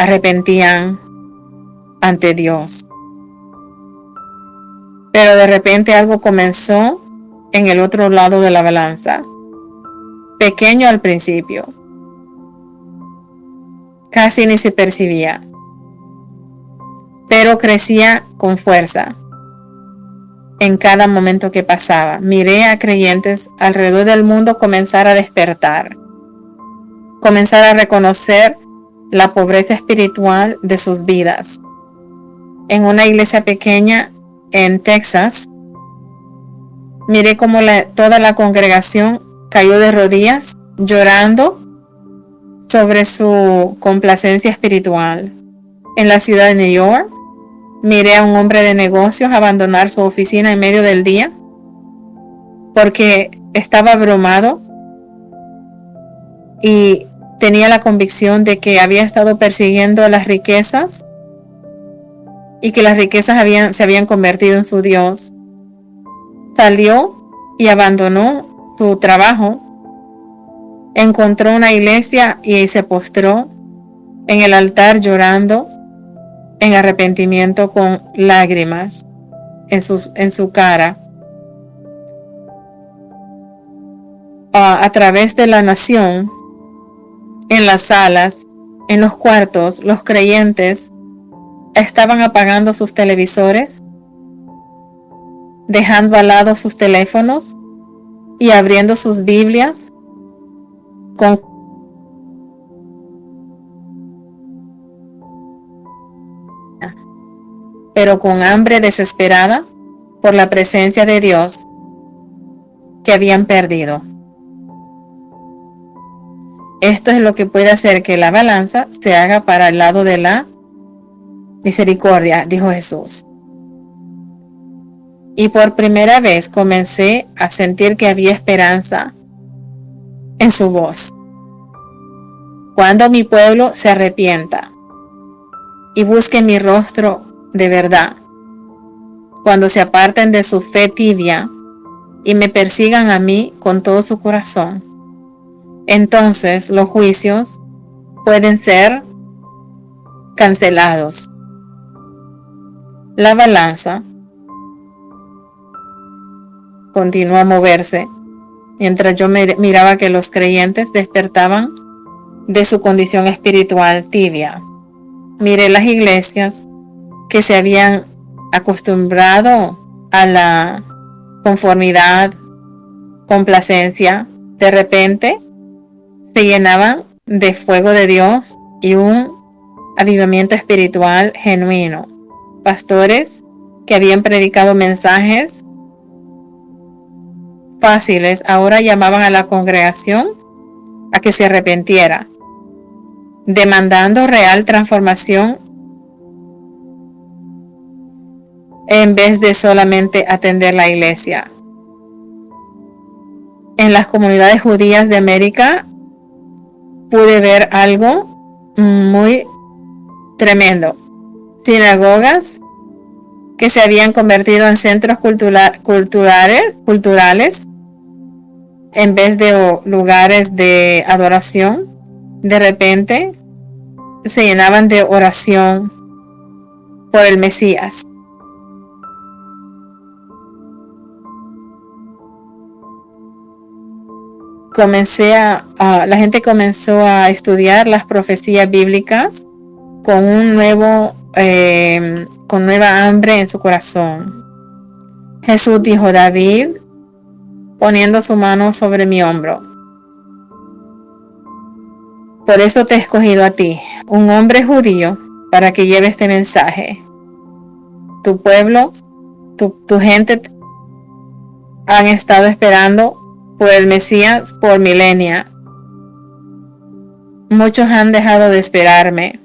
arrepentían ante Dios. Pero de repente algo comenzó en el otro lado de la balanza, pequeño al principio, casi ni se percibía, pero crecía con fuerza en cada momento que pasaba. Miré a creyentes alrededor del mundo comenzar a despertar, comenzar a reconocer la pobreza espiritual de sus vidas. En una iglesia pequeña en Texas, miré cómo toda la congregación cayó de rodillas llorando sobre su complacencia espiritual. En la ciudad de New York, miré a un hombre de negocios abandonar su oficina en medio del día porque estaba abrumado y tenía la convicción de que había estado persiguiendo las riquezas y que las riquezas se habían convertido en su Dios. Salió y abandonó su trabajo, encontró una iglesia y se postró en el altar llorando en arrepentimiento con lágrimas en su cara. A través de la nación, en las salas, en los cuartos, los creyentes estaban apagando sus televisores, dejando al lado sus teléfonos y abriendo sus Biblias pero con hambre desesperada por la presencia de Dios que habían perdido. Esto es lo que puede hacer que la balanza se haga para el lado de la misericordia, dijo Jesús. Y por primera vez comencé a sentir que había esperanza en su voz. Cuando mi pueblo se arrepienta y busque mi rostro de verdad, cuando se aparten de su fe tibia y me persigan a mí con todo su corazón, entonces los juicios pueden ser cancelados. La balanza continuó a moverse mientras yo miraba que los creyentes despertaban de su condición espiritual tibia. Miré las iglesias que se habían acostumbrado a la conformidad, complacencia, de repente se llenaban de fuego de Dios y un avivamiento espiritual genuino. Pastores que habían predicado mensajes fáciles ahora llamaban a la congregación a que se arrepintiera, demandando real transformación en vez de solamente atender la iglesia. En las comunidades judías de América pude ver algo muy tremendo. Sinagogas que se habían convertido en centros culturales en vez de lugares de adoración. De repente se llenaban de oración por el Mesías. La gente comenzó a estudiar las profecías bíblicas con con nueva hambre en su corazón. Jesús dijo: David, poniendo su mano sobre mi hombro: por eso te he escogido a ti, un hombre judío, para que lleve este mensaje. Tu pueblo, tu gente han estado esperando por el Mesías por milenia. Muchos han dejado de esperarme.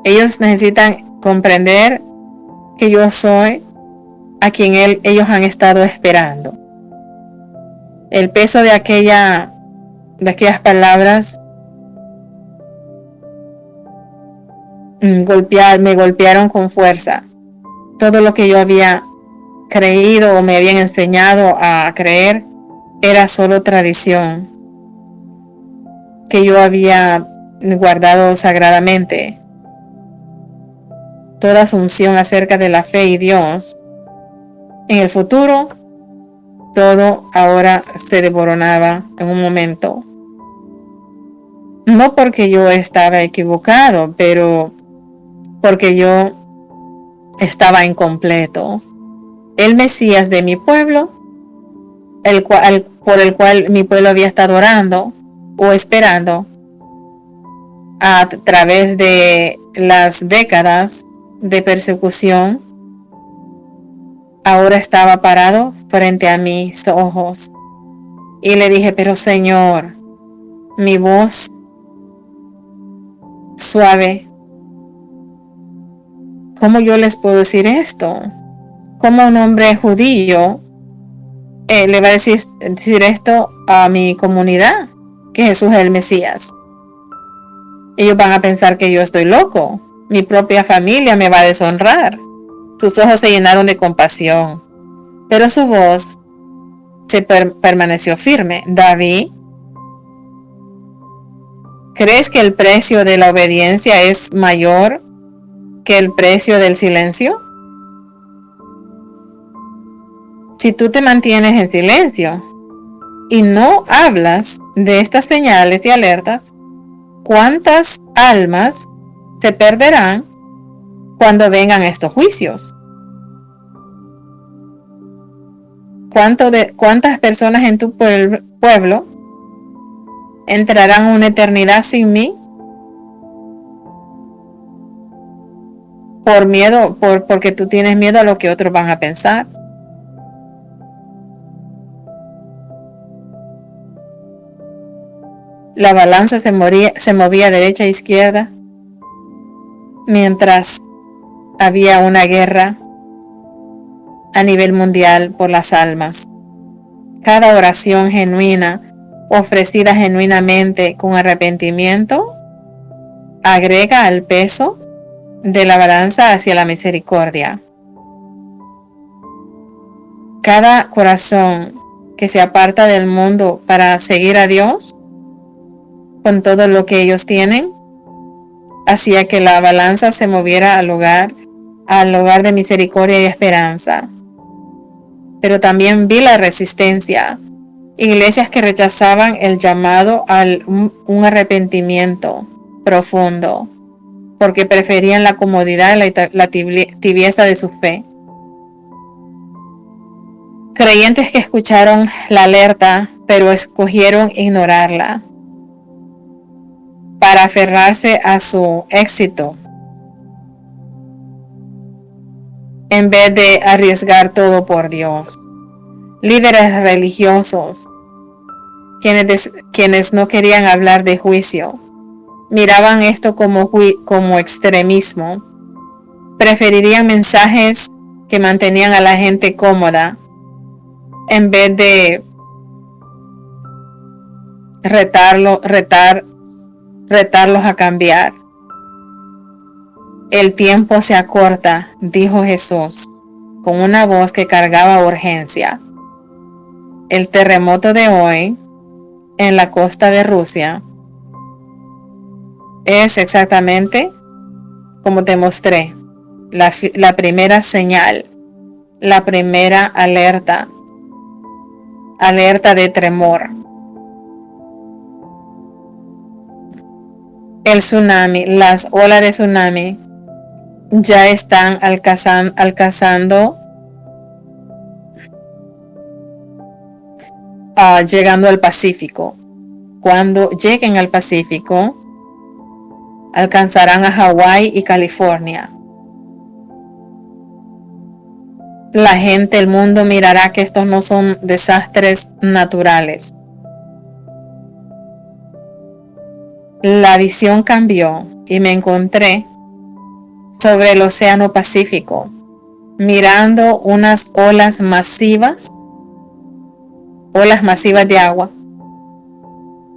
Ellos necesitan comprender que yo soy a quien ellos han estado esperando. El peso de aquellas palabras me golpearon con fuerza. Todo lo que yo había creído o me habían enseñado a creer era solo tradición. que yo había guardado sagradamente, toda asunción acerca de la fe y Dios, en el futuro todo ahora se desmoronaba en un momento. No porque yo estaba equivocado, pero porque yo estaba incompleto. El Mesías de mi pueblo, por el cual mi pueblo había estado orando o esperando a través de las décadas de persecución, ahora estaba parado frente a mis ojos. Y le dije, pero Señor, mi voz suave, ¿cómo yo les puedo decir esto? ¿Cómo un hombre judío le va a decir esto a mi comunidad? Que Jesús es el Mesías. Ellos van a pensar que yo estoy loco. Mi propia familia me va a deshonrar. Sus ojos se llenaron de compasión, pero su voz permaneció firme. David, ¿crees que el precio de la obediencia es mayor que el precio del silencio? Si tú te mantienes en silencio y no hablas de estas señales y alertas, ¿cuántas almas se perderán cuando vengan estos juicios? ¿Cuántas personas en tu pueblo entrarán una eternidad sin mí? Por miedo, porque tú tienes miedo a lo que otros van a pensar. La balanza se movía derecha e izquierda mientras había una guerra a nivel mundial por las almas. Cada oración genuina, ofrecida genuinamente con arrepentimiento, agrega al peso de la balanza hacia la misericordia. Cada corazón que se aparta del mundo para seguir a Dios, con todo lo que ellos tienen, hacía que la balanza se moviera al lugar de misericordia y esperanza. Pero también vi la resistencia, iglesias que rechazaban el llamado a un arrepentimiento profundo, porque preferían la comodidad y la tibieza de su fe. Creyentes que escucharon la alerta, pero escogieron ignorarla para aferrarse a su éxito, en vez de arriesgar todo por Dios. Líderes religiosos, quienes no querían hablar de juicio, miraban esto como extremismo. Preferirían mensajes que mantenían a la gente cómoda en vez de retarlos a cambiar. El tiempo se acorta, dijo Jesús, con una voz que cargaba urgencia. El terremoto de hoy en la costa de Rusia es exactamente como te mostré, la primera señal, la primera alerta de tremor. El tsunami, las olas de tsunami ya están alcanzando, llegando al Pacífico. Cuando lleguen al Pacífico, alcanzarán a Hawái y California. La gente, el mundo mirará que estos no son desastres naturales. La visión cambió y me encontré sobre el Océano Pacífico, mirando unas olas masivas de agua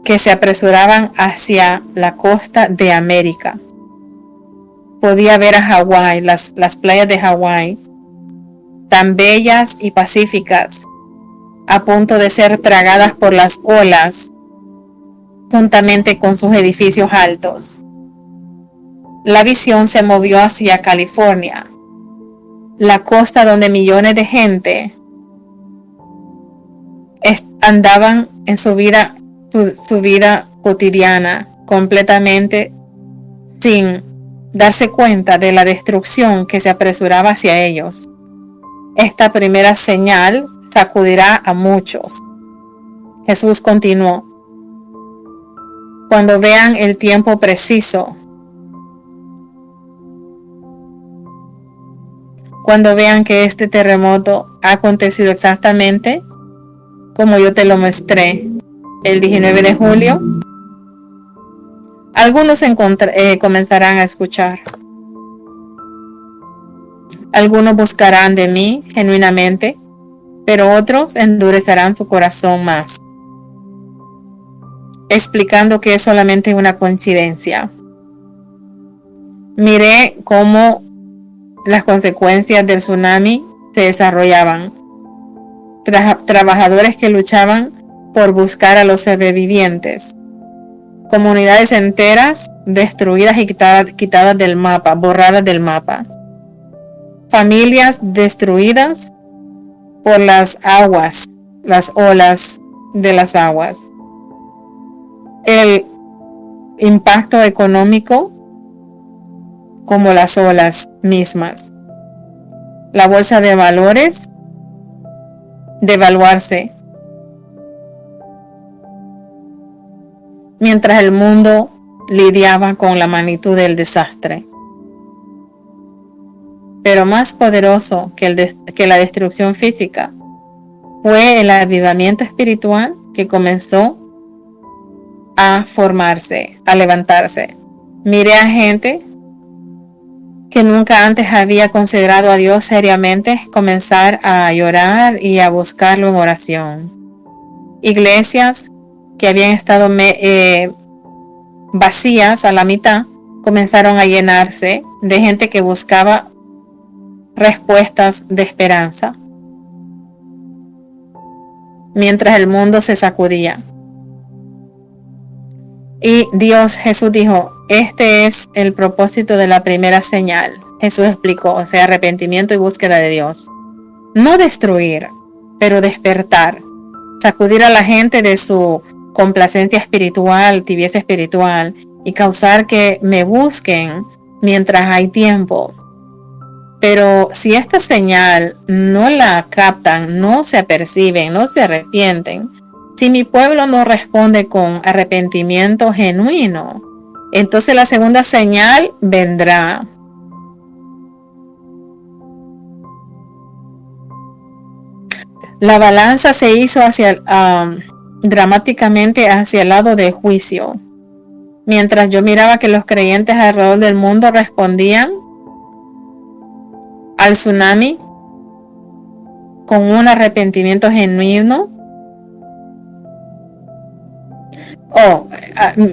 que se apresuraban hacia la costa de América. Podía ver a Hawái, las playas de Hawái, tan bellas y pacíficas, a punto de ser tragadas por las olas juntamente con sus edificios altos. La visión se movió hacia California, la costa donde millones de gente andaban en su vida cotidiana, completamente sin darse cuenta de la destrucción que se apresuraba hacia ellos. Esta primera señal sacudirá a muchos. Jesús continuó: cuando vean el tiempo preciso, cuando vean que este terremoto ha acontecido exactamente como yo te lo mostré el 19 de julio, algunos comenzarán a escuchar. Algunos buscarán de mí genuinamente, pero otros endurecerán su corazón más, explicando que es solamente una coincidencia. Miré cómo las consecuencias del tsunami se desarrollaban. Trabajadores que luchaban por buscar a los sobrevivientes. Comunidades enteras destruidas y quitadas del mapa, borradas del mapa. Familias destruidas por las aguas, las olas de las aguas. El impacto económico como las olas mismas. La bolsa de valores devaluarse, mientras el mundo lidiaba con la magnitud del desastre. Pero más poderoso que la destrucción física fue el avivamiento espiritual que comenzó a formarse, a levantarse. Miré a gente que nunca antes había considerado a Dios seriamente comenzar a llorar y a buscarlo en oración. Iglesias que habían estado vacías a la mitad comenzaron a llenarse de gente que buscaba respuestas de esperanza, mientras el mundo se sacudía. Y Jesús dijo: este es el propósito de la primera señal. Jesús explicó, o sea, arrepentimiento y búsqueda de Dios. No destruir, pero despertar. Sacudir a la gente de su complacencia espiritual, tibieza espiritual, y causar que me busquen mientras hay tiempo. Pero si esta señal no la captan, no se aperciben, no se arrepienten, si mi pueblo no responde con arrepentimiento genuino, entonces la segunda señal vendrá. La balanza se hizo dramáticamente hacia el lado de juicio. Mientras yo miraba que los creyentes alrededor del mundo respondían al tsunami con un arrepentimiento genuino,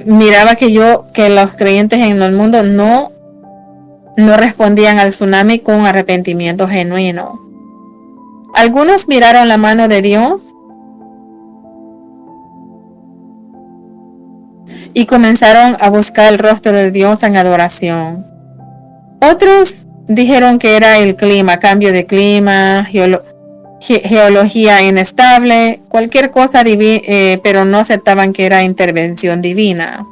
miraba que los creyentes en el mundo no respondían al tsunami con arrepentimiento genuino. Algunos miraron la mano de Dios y comenzaron a buscar el rostro de Dios en adoración. Otros dijeron que era el clima, cambio de clima, geología inestable, cualquier cosa pero no aceptaban que era intervención divina.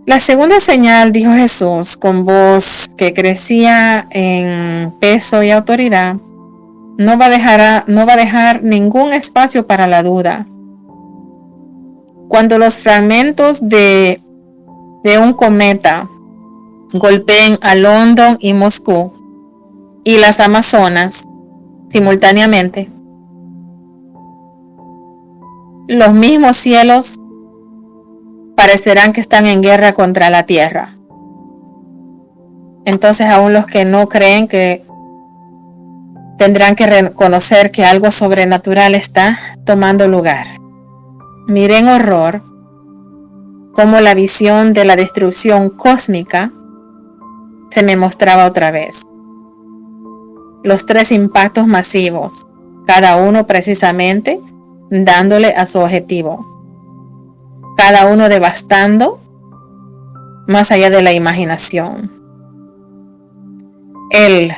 La segunda señal, dijo Jesús con voz que crecía en peso y autoridad, no va a dejar ningún espacio para la duda. Cuando los fragmentos de un cometa golpeen a London y Moscú y las Amazonas simultáneamente, los mismos cielos parecerán que están en guerra contra la tierra. Entonces aún los que no creen que tendrán que reconocer que algo sobrenatural está tomando lugar. Miré en horror cómo la visión de la destrucción cósmica se me mostraba otra vez. Los 3 impactos masivos, cada uno precisamente dándole a su objetivo. cada uno devastando más allá de la imaginación. El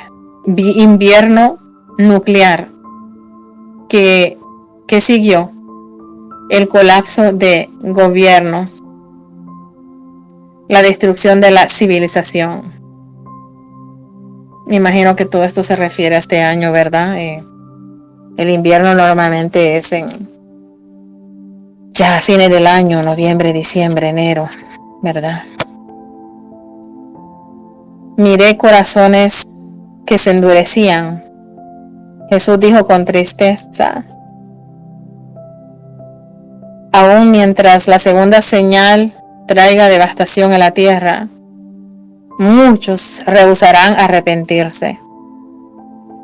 invierno nuclear que siguió, el colapso de gobiernos, la destrucción de la civilización. Me imagino que todo esto se refiere a este año, ¿verdad? El invierno normalmente es ya a fines del año, noviembre, diciembre, enero, ¿verdad? Miré corazones que se endurecían. Jesús dijo con tristeza, aún mientras la segunda señal traiga devastación a la tierra, muchos rehusarán arrepentirse.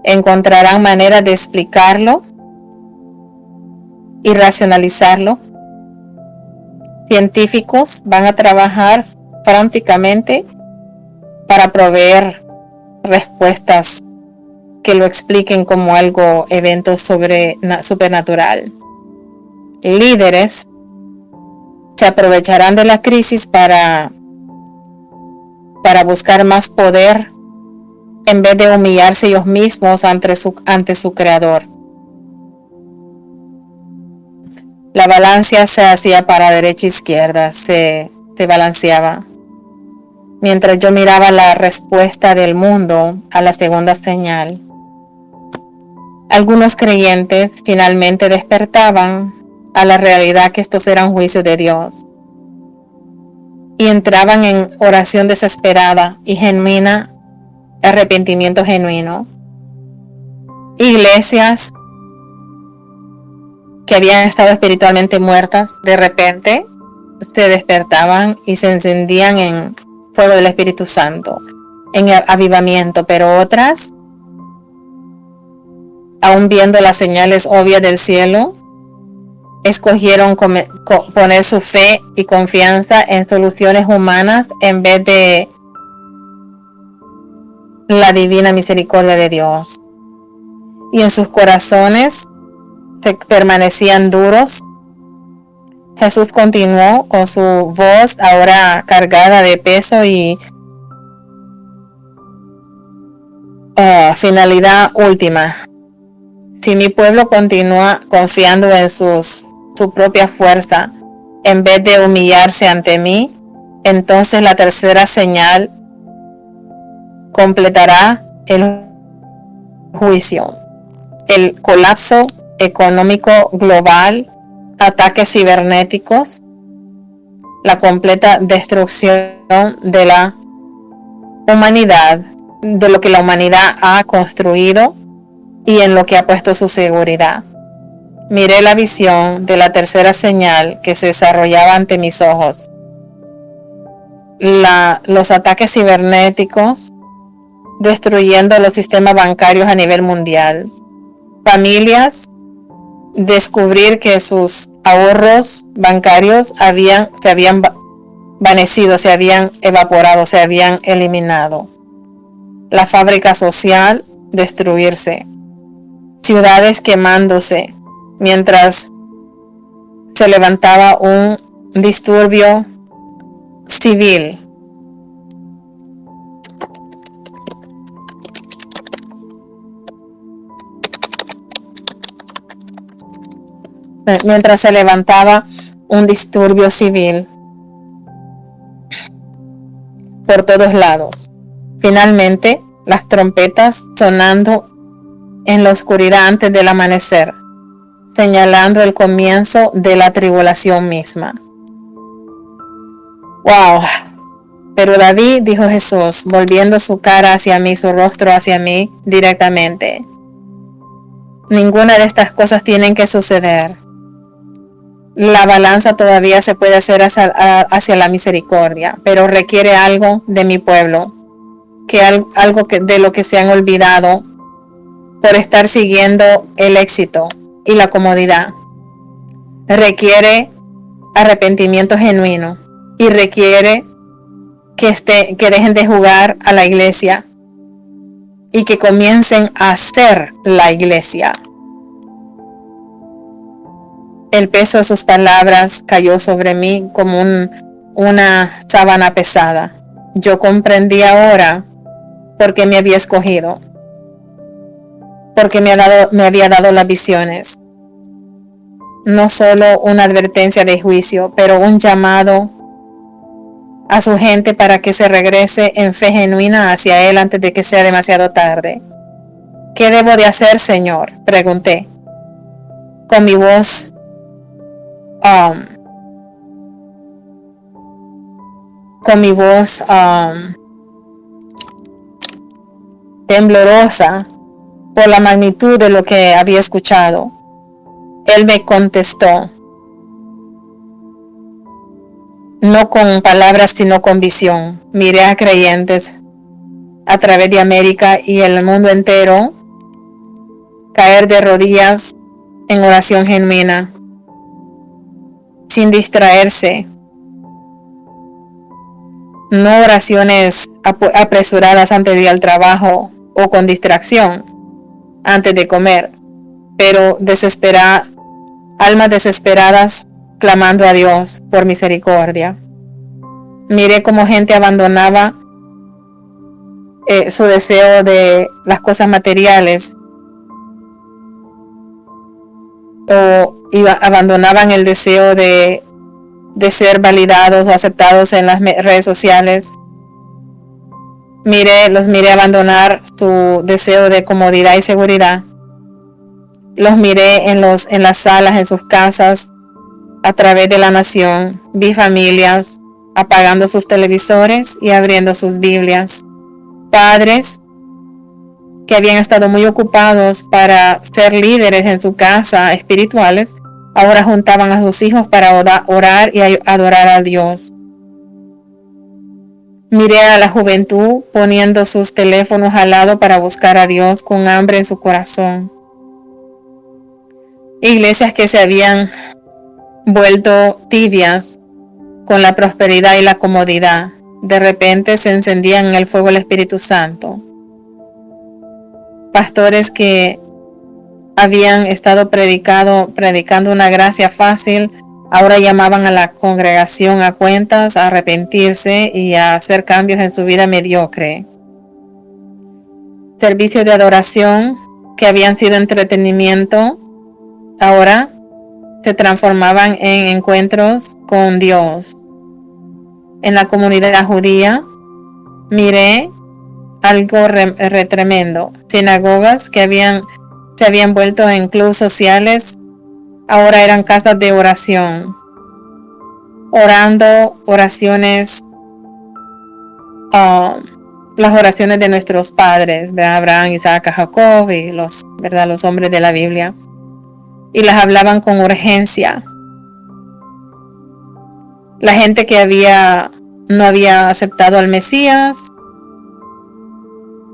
Encontrarán maneras de explicarlo y racionalizarlo. Científicos van a trabajar prácticamente para proveer respuestas que lo expliquen como algo, evento supernatural. Líderes se aprovecharán de la crisis para buscar más poder en vez de humillarse ellos mismos ante su creador. La balanza se hacía para derecha e izquierda, se balanceaba. Mientras yo miraba la respuesta del mundo a la segunda señal, algunos creyentes finalmente despertaban a la realidad que estos eran juicios de Dios y entraban en oración desesperada y genuina, arrepentimiento genuino. Iglesias que habían estado espiritualmente muertas, de repente se despertaban y se encendían en fuego del Espíritu Santo, en avivamiento, pero otras, aún viendo las señales obvias del cielo, escogieron poner su fe y confianza en soluciones humanas en vez de la divina misericordia de Dios. Y en sus corazones se permanecían duros. Jesús continuó con su voz ahora cargada de peso y finalidad última. Si mi pueblo continúa confiando en su propia fuerza en vez de humillarse ante mí, entonces la tercera señal completará el juicio. El colapso económico global, ataques cibernéticos, la completa destrucción de la humanidad, de lo que la humanidad ha construido y en lo que ha puesto su seguridad. Miré la visión de la tercera señal que se desarrollaba ante mis ojos. Los ataques cibernéticos destruyendo los sistemas bancarios a nivel mundial. Familias descubrir que sus ahorros bancarios se habían vanecido, se habían evaporado, se habían eliminado. La fábrica social destruirse. Ciudades quemándose mientras se levantaba un disturbio civil. Mientras se levantaba un disturbio civil por todos lados. Finalmente, las trompetas sonando en la oscuridad antes del amanecer, señalando el comienzo de la tribulación misma. ¡Wow! Pero David, dijo Jesús, volviendo su cara hacia mí, su rostro hacia mí directamente, ninguna de estas cosas tienen que suceder. La balanza todavía se puede hacer hacia la misericordia, pero requiere algo de mi pueblo, algo de lo que se han olvidado por estar siguiendo el éxito y la comodidad. Requiere arrepentimiento genuino y requiere que dejen de jugar a la iglesia y que comiencen a ser la iglesia. El peso de sus palabras cayó sobre mí como una sábana pesada. Yo comprendí ahora por qué me había escogido, porque me había dado las visiones. No solo una advertencia de juicio, pero un llamado a su gente para que se regrese en fe genuina hacia Él antes de que sea demasiado tarde. ¿Qué debo de hacer, Señor?, pregunté, con mi voz temblorosa por la magnitud de lo que había escuchado. Él me contestó, no con palabras sino con visión. Miré a creyentes a través de América y el mundo entero caer de rodillas en oración genuina, sin distraerse. No oraciones apresuradas antes de ir al trabajo o con distracción antes de comer, pero almas desesperadas clamando a Dios por misericordia. Miré cómo gente abandonaba su deseo de las cosas materiales o abandonaban el deseo de ser validados o aceptados en las redes sociales. Los miré abandonar su deseo de comodidad y seguridad. Los miré en las salas, en sus casas, a través de la nación. Vi familias apagando sus televisores y abriendo sus Biblias. Padres que habían estado muy ocupados para ser líderes en su casa espirituales, ahora juntaban a sus hijos para orar y adorar a Dios. Miré a la juventud poniendo sus teléfonos al lado para buscar a Dios con hambre en su corazón. Iglesias que se habían vuelto tibias con la prosperidad y la comodidad, de repente se encendían en el fuego del Espíritu Santo. Pastores que habían estado predicando una gracia fácil, ahora llamaban a la congregación a cuentas, a arrepentirse y a hacer cambios en su vida mediocre. Servicios de adoración que habían sido entretenimiento, ahora se transformaban en encuentros con Dios. En la comunidad judía miré algo tremendo. Sinagogas que se habían vuelto en clubes sociales, ahora eran casas de oración, orando oraciones, las oraciones de nuestros padres, ¿verdad? Abraham, Isaac, Jacob y los hombres de la Biblia, y las hablaban con urgencia. La gente que no había aceptado al Mesías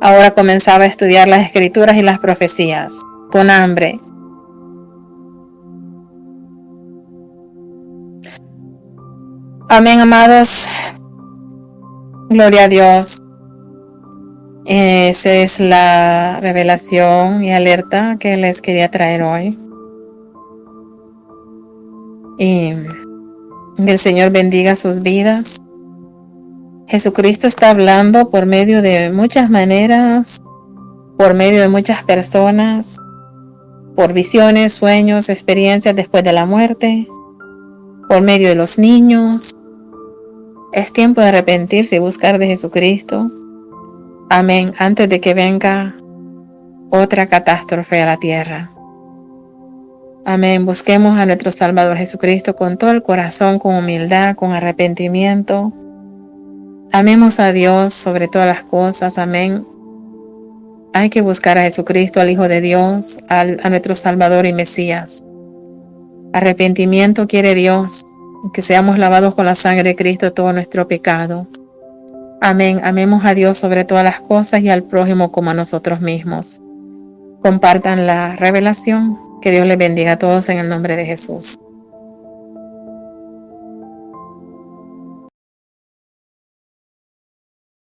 ahora comenzaba a estudiar las escrituras y las profecías con hambre. Amén, amados. Gloria a Dios. Esa es la revelación y alerta que les quería traer hoy. Y que el Señor bendiga sus vidas. Jesucristo está hablando por medio de muchas maneras, por medio de muchas personas, por visiones, sueños, experiencias después de la muerte, por medio de los niños. Es tiempo de arrepentirse y buscar de Jesucristo. Amén. Antes de que venga otra catástrofe a la tierra. Amén. Busquemos a nuestro Salvador Jesucristo con todo el corazón, con humildad, con arrepentimiento. Amemos a Dios sobre todas las cosas. Amén. Hay que buscar a Jesucristo, al Hijo de Dios, a nuestro Salvador y Mesías. Arrepentimiento quiere Dios, que seamos lavados con la sangre de Cristo de todo nuestro pecado. Amén. Amemos a Dios sobre todas las cosas y al prójimo como a nosotros mismos. Compartan la revelación. Que Dios les bendiga a todos en el nombre de Jesús.